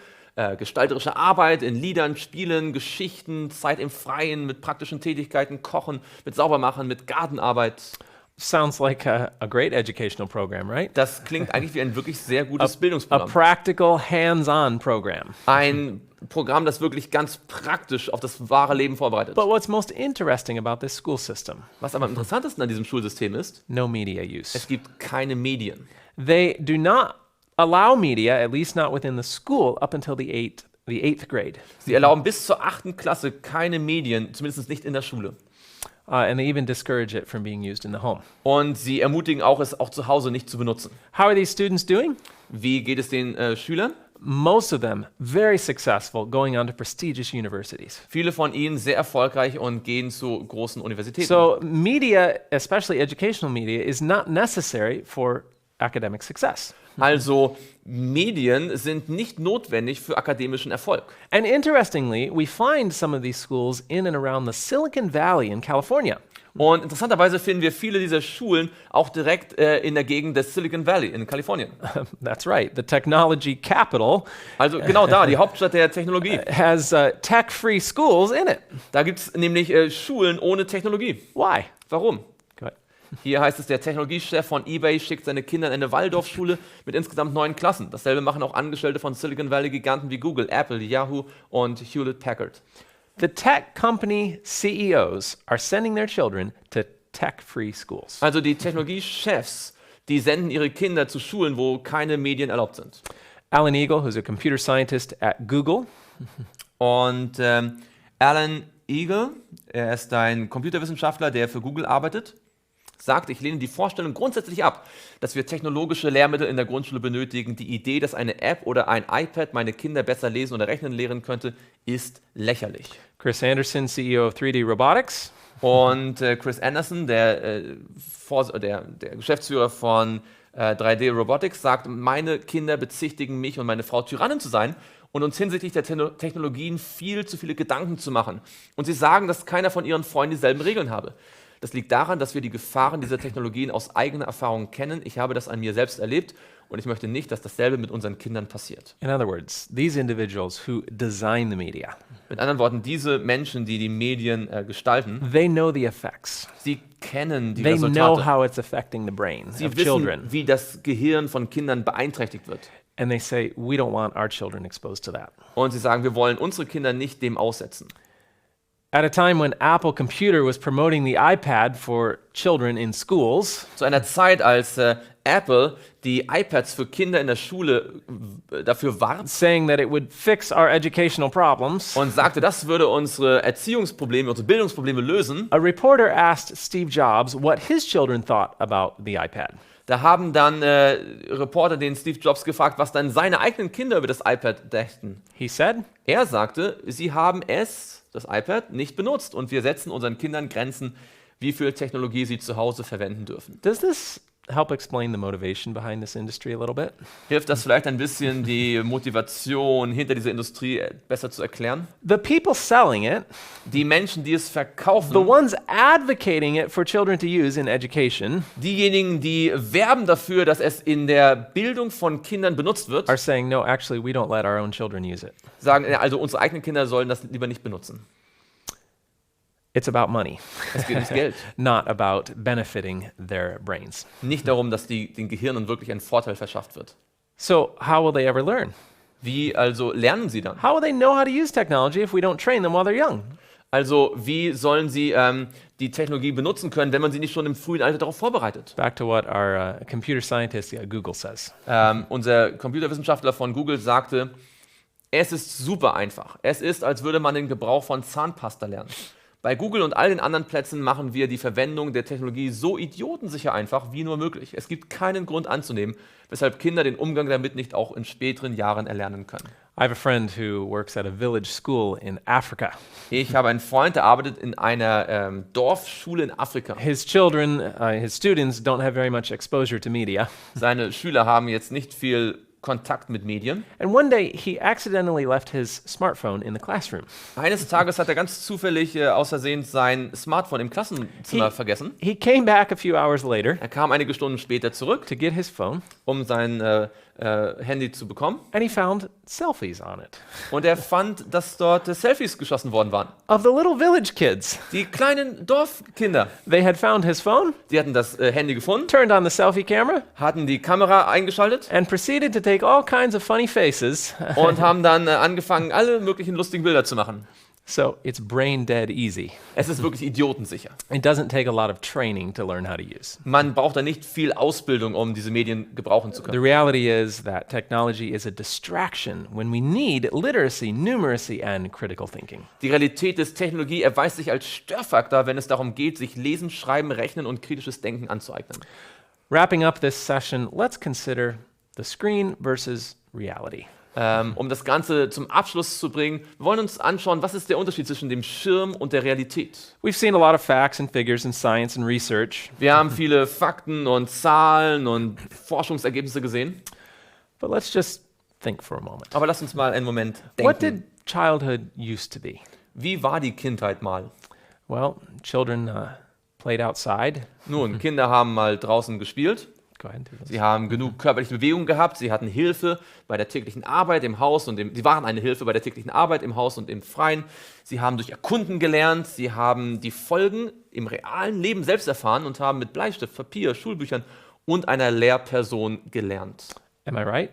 S2: gestalterische Arbeit, in Liedern, Spielen, Geschichten, Zeit im Freien, mit praktischen Tätigkeiten, Kochen, mit Saubermachen, mit Gartenarbeit.
S1: sounds like a great educational program, right?
S2: Das klingt eigentlich wie ein wirklich sehr gutes
S1: A
S2: Bildungsprogramm.
S1: practical, hands-on program.
S2: Ein Programm, das wirklich ganz praktisch auf das wahre Leben vorbereitet.
S1: But what's most interesting about this school system?
S2: Was am interessantesten an diesem Schulsystem ist,
S1: No media use.
S2: es gibt keine Medien.
S1: They do not allow media, at least not within the school, up until the eighth grade.
S2: Sie erlauben bis zur 8. Klasse keine Medien, zumindest nicht in der Schule.
S1: And they even discourage it from being used in the home.
S2: Und sie ermutigen auch, es auch zu Hause nicht zu benutzen.
S1: How are these students doing?
S2: Wie geht es den Schülern?
S1: Most of them very successful, going on to prestigious universities.
S2: Viele von ihnen sehr erfolgreich und gehen zu großen Universitäten.
S1: So media, especially educational media, is not necessary for academic success.
S2: Also Medien sind nicht notwendig für akademischen Erfolg.
S1: And interestingly, we find some of these schools in and around the Silicon Valley in California.
S2: Und interessanterweise finden wir viele dieser Schulen auch direkt in der Gegend des Silicon Valley in Kalifornien.
S1: That's right, the technology capital
S2: Also genau da, die Hauptstadt der Technologie.
S1: has tech-free schools in it.
S2: Da gibt es nämlich Schulen ohne Technologie.
S1: Why?
S2: Warum?
S1: Go ahead.
S2: Hier heißt es, der Technologiechef von eBay schickt seine Kinder in eine Waldorfschule mit insgesamt 9 Klassen. Dasselbe machen auch Angestellte von Silicon Valley-Giganten wie Google, Apple, Yahoo und Hewlett-Packard.
S1: The tech company CEOs are sending their children to tech-free schools.
S2: Also die Technologiechefs, die senden ihre Kinder zu Schulen, wo keine Medien erlaubt sind.
S1: Alan Eagle, who's a computer scientist at Google,
S2: Und Alan Eagle, er ist ein Computerwissenschaftler, der für Google arbeitet, sagt, ich lehne die Vorstellung grundsätzlich ab, dass wir technologische Lehrmittel in der Grundschule benötigen. Die Idee, dass eine App oder ein iPad meine Kinder besser lesen oder rechnen lehren könnte, ist lächerlich.
S1: Chris Anderson, CEO of 3D Robotics,
S2: Und Chris Anderson, der Geschäftsführer von 3D Robotics, sagt, meine Kinder bezichtigen mich und meine Frau, Tyrannen zu sein und uns hinsichtlich der Technologien viel zu viele Gedanken zu machen. Und sie sagen, dass keiner von ihren Freunden dieselben Regeln habe. Das liegt daran, dass wir die Gefahren dieser Technologien aus eigener Erfahrung kennen. Ich habe das an mir selbst erlebt und ich möchte nicht, dass dasselbe mit unseren Kindern passiert.
S1: in other words, these individuals who design the media,
S2: Mit anderen Worten, diese Menschen, die die Medien gestalten,
S1: they know the effects.
S2: sie kennen die
S1: They know
S2: Resultate.
S1: how it's affecting the brain
S2: Sie
S1: of
S2: wissen,
S1: children.
S2: wie das Gehirn von Kindern beeinträchtigt wird.
S1: And they say, we don't want our children exposed to that.
S2: Und sie sagen, wir wollen unsere Kinder nicht dem aussetzen.
S1: At a time when Apple Computer was promoting the iPad for children in schools,
S2: Zu einer Zeit, als Apple die iPads für Kinder in der Schule dafür warb
S1: saying that it would fix our educational problems,
S2: und sagte, das würde unsere Erziehungsprobleme, unsere Bildungsprobleme lösen,
S1: a reporter asked Steve Jobs what his children thought about the iPad.
S2: Da haben dann Reporter den Steve Jobs gefragt, was dann seine eigenen Kinder über das iPad dächten.
S1: He said,
S2: Er sagte, sie haben das iPad, nicht benutzt und wir setzen unseren Kindern Grenzen, wie viel Technologie sie zu Hause verwenden dürfen.
S1: does this help explain the motivation behind this industry a little bit?
S2: Hilft das vielleicht ein bisschen, die Motivation hinter dieser Industrie besser zu erklären?
S1: The people selling it,
S2: Die Menschen, die es
S1: the
S2: verkaufen,
S1: ones advocating it for children to use in education,
S2: diejenigen, die werben dafür, dass es in der Bildung von Kindern benutzt wird,
S1: are saying, no, actually, we don't let our own children use it.
S2: sagen, also unsere eigenen Kinder sollen das lieber nicht benutzen.
S1: It's about money,
S2: Es geht ums Geld.
S1: not about benefiting their brains.
S2: Nicht darum, dass den Gehirnen wirklich ein Vorteil verschafft wird.
S1: So, how will they ever learn?
S2: Wie also lernen sie dann?
S1: How will they know how to use technology if we don't train them while they're young?
S2: Also wie sollen sie die Technologie benutzen können, wenn man sie nicht schon im frühen Alter darauf vorbereitet?
S1: Back to what our computer scientist at Google says.
S2: Unser Computerwissenschaftler von Google sagte, es ist super einfach. Es ist, als würde man den Gebrauch von Zahnpasta lernen. Bei Google und all den anderen Plätzen machen wir die Verwendung der Technologie so idiotensicher einfach wie nur möglich. Es gibt keinen Grund anzunehmen, weshalb Kinder den Umgang damit nicht auch in späteren Jahren erlernen können.
S1: I have a friend who works at a village school in Africa.
S2: Ich habe einen Freund, der arbeitet in einer Dorfschule in Afrika.
S1: His children, his students, don't have very much exposure to media.
S2: Seine Schüler haben jetzt nicht viel Kontakt mit Medien.
S1: And one day, he accidentally left his smartphone in the classroom.
S2: Eines Tages hat er ganz zufällig aus Versehen sein Smartphone im Klassenzimmer vergessen.
S1: He came back a few hours later
S2: Er kam einige Stunden später zurück,
S1: to get his phone,
S2: um sein Handy zu bekommen.
S1: and he found selfies on it
S2: Und er fand, dass dort Selfies geschossen worden waren.
S1: of the little village kids.
S2: Die kleinen Dorfkinder,
S1: They had found his phone,
S2: die hatten das Handy gefunden,
S1: turned on the selfie camera,
S2: hatten die Kamera eingeschaltet
S1: and proceeded to take all kinds of funny faces.
S2: und haben dann angefangen, alle möglichen lustigen Bilder zu machen.
S1: So it's brain dead easy.
S2: Es ist wirklich idiotensicher.
S1: It doesn't take a lot of training to learn how to use.
S2: Man braucht da nicht viel Ausbildung, um diese Medien gebrauchen zu
S1: The
S2: können.
S1: reality is that technology is a distraction when we need literacy, numeracy, and critical thinking.
S2: Die Realität des Technologie erweist sich als Störfaktor, wenn es darum geht, sich Lesen, Schreiben, Rechnen und kritisches Denken anzueignen.
S1: Wrapping up this session, let's consider the screen versus reality.
S2: Um das Ganze zum Abschluss zu bringen, wir wollen uns anschauen, was ist der Unterschied zwischen dem Schirm und der Realität.
S1: We've seen a lot of facts and figures in science and research,
S2: Wir haben viele Fakten und Zahlen und Forschungsergebnisse gesehen,
S1: but let's just think for a moment.
S2: aber lasst uns mal einen Moment
S1: What
S2: denken.
S1: did childhood used to be?
S2: Wie war die Kindheit mal?
S1: Well, children played outside.
S2: Nun, Kinder haben mal draußen gespielt,
S1: Go ahead. Do this.
S2: sie haben genug körperliche Bewegung gehabt, sie hatten Hilfe bei der täglichen Arbeit im Haus und sie waren eine Hilfe bei der täglichen Arbeit im Haus und im Freien. Sie haben durch Erkunden gelernt, sie haben die Folgen im realen Leben selbst erfahren und haben mit Bleistift, Papier, Schulbüchern und einer Lehrperson gelernt.
S1: Am I right?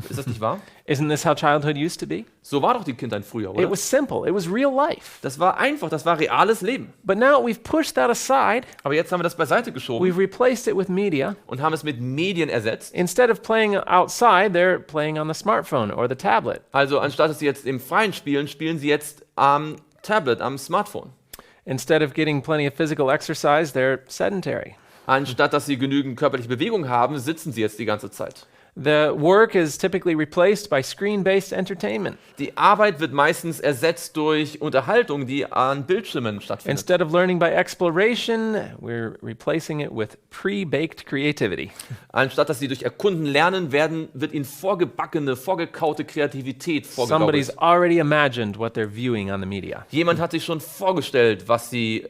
S2: Ist das nicht wahr?
S1: Isn't this how childhood used to be?
S2: So war doch die Kindheit früher,
S1: It
S2: oder?
S1: was simple. It was real life.
S2: Das war einfach, das war reales Leben.
S1: But now we've pushed that aside.
S2: Aber jetzt haben wir das beiseite geschoben
S1: We've replaced it with media.
S2: und haben es mit Medien ersetzt.
S1: Instead of playing outside, they're playing on the smartphone or the tablet.
S2: Also anstatt dass sie jetzt im Freien spielen, spielen sie jetzt am Tablet, am Smartphone.
S1: Instead of getting plenty of physical exercise, they're sedentary.
S2: Anstatt dass sie genügend körperliche Bewegung haben, sitzen sie jetzt die ganze Zeit.
S1: The work is typically replaced by screen-based entertainment.
S2: Die Arbeit wird meistens ersetzt durch Unterhaltung, die an Bildschirmen stattfindet.
S1: Instead of learning by exploration, we're replacing it with pre-baked creativity.
S2: Anstatt dass sie durch Erkunden lernen, wird ihnen vorgebackene, vorgekaute Kreativität
S1: Somebody's
S2: vorgegaukelt.
S1: already imagined what they're viewing on the media.
S2: Jemand hat sich schon vorgestellt, was sie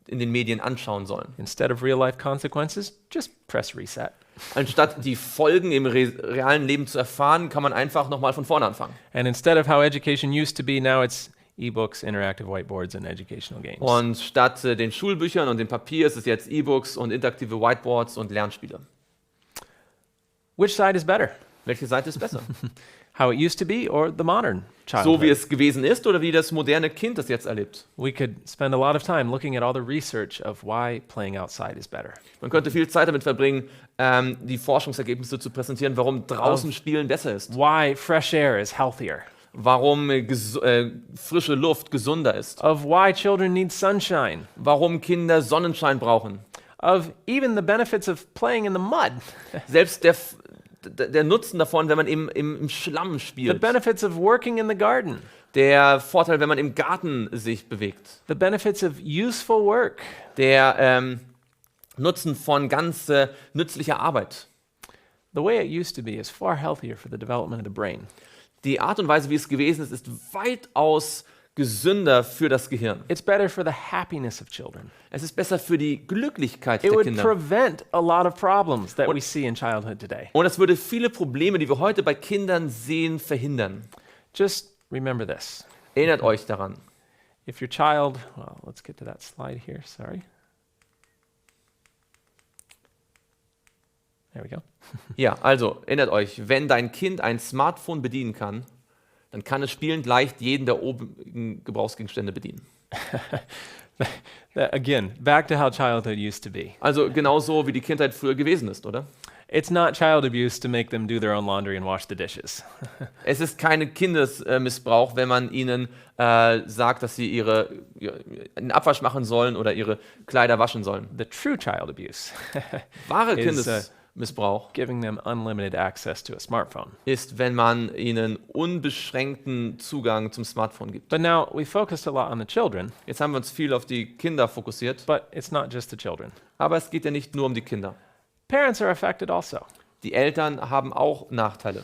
S2: in den Medien anschauen sollen.
S1: Instead of real-life consequences, just press reset.
S2: Anstatt die Folgen im realen Leben zu erfahren, kann man einfach nochmal von vorne anfangen.
S1: And instead of how education used to be, now it's e-books, interactive whiteboards, and educational games.
S2: Und statt den Schulbüchern und dem Papier ist es jetzt E-Books und interaktive Whiteboards und Lernspiele.
S1: Which side is better?
S2: Welche Seite ist besser?
S1: How it used to be or the modern
S2: So
S1: childhood?
S2: wie es gewesen ist oder wie das moderne Kind das jetzt erlebt?
S1: We could spend a lot of time looking at all the research of why playing outside is better.
S2: Man könnte viel Zeit damit verbringen, die Forschungsergebnisse zu präsentieren, warum draußen Spielen besser ist,
S1: Why fresh air is healthier.
S2: warum frische Luft gesunder ist,
S1: Of why children need sunshine.
S2: warum Kinder Sonnenschein brauchen,
S1: of even the benefits of playing in the mud,
S2: Selbst der Nutzen davon, wenn man im Schlamm
S1: the
S2: spielt.
S1: benefits of working in the garden,
S2: Der Vorteil, wenn man im Garten sich bewegt.
S1: the benefits of useful work.
S2: Der Nutzen von ganz nützlicher Arbeit.
S1: The way it used to be is far healthier for the development of the brain.
S2: Die Art und Weise, wie es gewesen ist, ist weitaus gesünder für das Gehirn.
S1: It's better for the happiness of children.
S2: Es ist besser für die Glücklichkeit
S1: It
S2: der
S1: would
S2: Kinder.
S1: prevent a lot of problems that we see in childhood today.
S2: Und es würde viele Probleme, die wir heute bei Kindern sehen, verhindern.
S1: Just remember this.
S2: Erinnert euch daran.
S1: If your child, well, let's get to that slide here, sorry. There we go.
S2: Ja, also erinnert euch, wenn dein Kind ein Smartphone bedienen kann, dann kann es spielend leicht jeden der obigen Gebrauchsgegenstände bedienen.
S1: Again, back to how childhood used to be.
S2: Also genauso wie die Kindheit früher gewesen ist, oder?
S1: It's not child abuse to make them do their own laundry and wash the dishes.
S2: Es ist keine Kindesmissbrauch, wenn man ihnen sagt, dass sie einen Abwasch machen sollen oder ihre Kleider waschen sollen.
S1: The true child abuse
S2: Wahre
S1: Is,
S2: Kindesmissbrauch
S1: giving them unlimited access to a smartphone.
S2: ist, wenn man ihnen unbeschränkten Zugang zum Smartphone gibt.
S1: But now we focused a lot on the children,
S2: Jetzt haben wir uns viel auf die Kinder fokussiert,
S1: but it's not just the children.
S2: aber es geht ja nicht nur um die Kinder.
S1: Parents are affected also.
S2: Die Eltern haben auch Nachteile.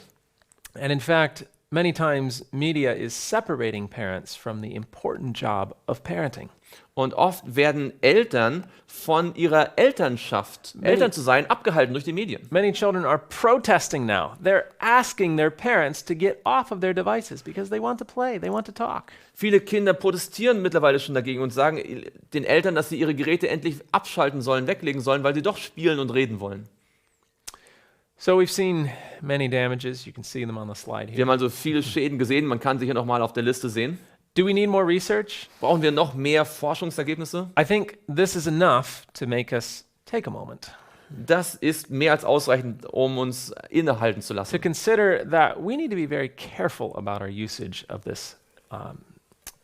S1: And in fact, many times media is separating parents from the important job of parenting.
S2: Und oft werden Eltern von ihrer Elternschaft, Eltern zu sein, abgehalten durch die Medien.
S1: Many children are protesting now. They're asking their parents to get off of their devices because they want to play, they want to talk.
S2: Viele Kinder protestieren mittlerweile schon dagegen und sagen den Eltern, dass sie ihre Geräte endlich abschalten sollen, weglegen sollen, weil sie doch spielen und reden wollen.
S1: So we've seen many damages. You can see them on the slide
S2: Wir
S1: here.
S2: haben also viele Schäden gesehen, man kann sie hier nochmal auf der Liste sehen.
S1: Do we need more research?
S2: Brauchen wir noch mehr Forschungsergebnisse?
S1: I think this is enough to make us take a moment
S2: Das ist mehr als ausreichend, um uns innehalten zu
S1: to
S2: lassen.
S1: consider that we need to be very careful about our usage of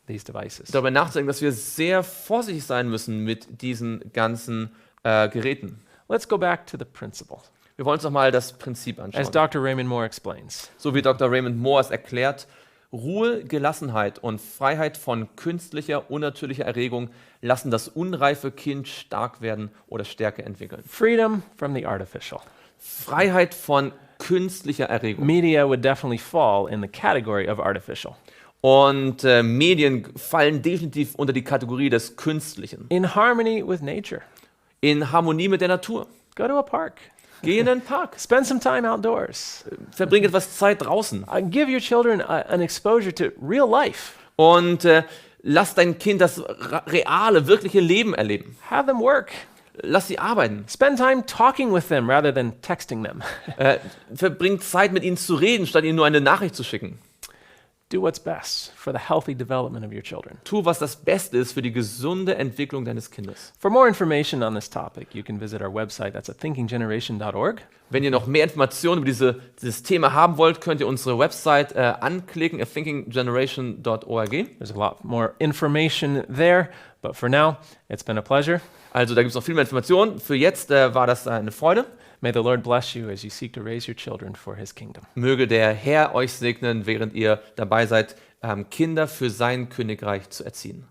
S1: these devices.
S2: Darüber nachzudenken, dass wir sehr vorsichtig sein müssen mit diesen ganzen Geräten.
S1: Let's go back to the principle.
S2: Wir wollen uns nochmal das Prinzip
S1: As
S2: anschauen.
S1: Dr. Raymond Moore explains,
S2: So wie Dr. Raymond Moore es erklärt, Ruhe, Gelassenheit und Freiheit von künstlicher, unnatürlicher Erregung lassen das unreife Kind stark werden oder Stärke entwickeln.
S1: freedom from the artificial.
S2: Freiheit von künstlicher Erregung.
S1: Media would definitely fall in the category of artificial.
S2: Und Medien fallen definitiv unter die Kategorie des Künstlichen.
S1: In harmony with nature.
S2: In Harmonie mit der Natur.
S1: Go to a park.
S2: Geh in den Park.
S1: Spend some time outdoors.
S2: Verbring etwas Zeit draußen.
S1: Give your children an exposure to real life.
S2: Und lass dein Kind das reale, wirkliche Leben erleben.
S1: Have them work.
S2: Lass sie arbeiten.
S1: Spend time talking with them rather than texting them.
S2: Verbring Zeit mit ihnen zu reden, statt ihnen nur eine Nachricht zu schicken.
S1: Do what's best for the healthy development of your children.
S2: Tu, was das Beste ist für die gesunde Entwicklung deines Kindes.
S1: For more information on this topic, you can visit our website. That's at thinkinggeneration.org.
S2: Wenn ihr noch mehr Informationen über dieses Thema haben wollt, könnt ihr unsere Website anklicken, at thinkinggeneration.org.
S1: There's a lot more information there, but for now, it's been a pleasure.
S2: Also da gibt es noch viel mehr Informationen. Für jetzt war das eine Freude.
S1: May the Lord bless you as you seek to raise your children for his kingdom.
S2: Möge der Herr euch segnen, während ihr dabei seid, Kinder für sein Königreich zu erziehen.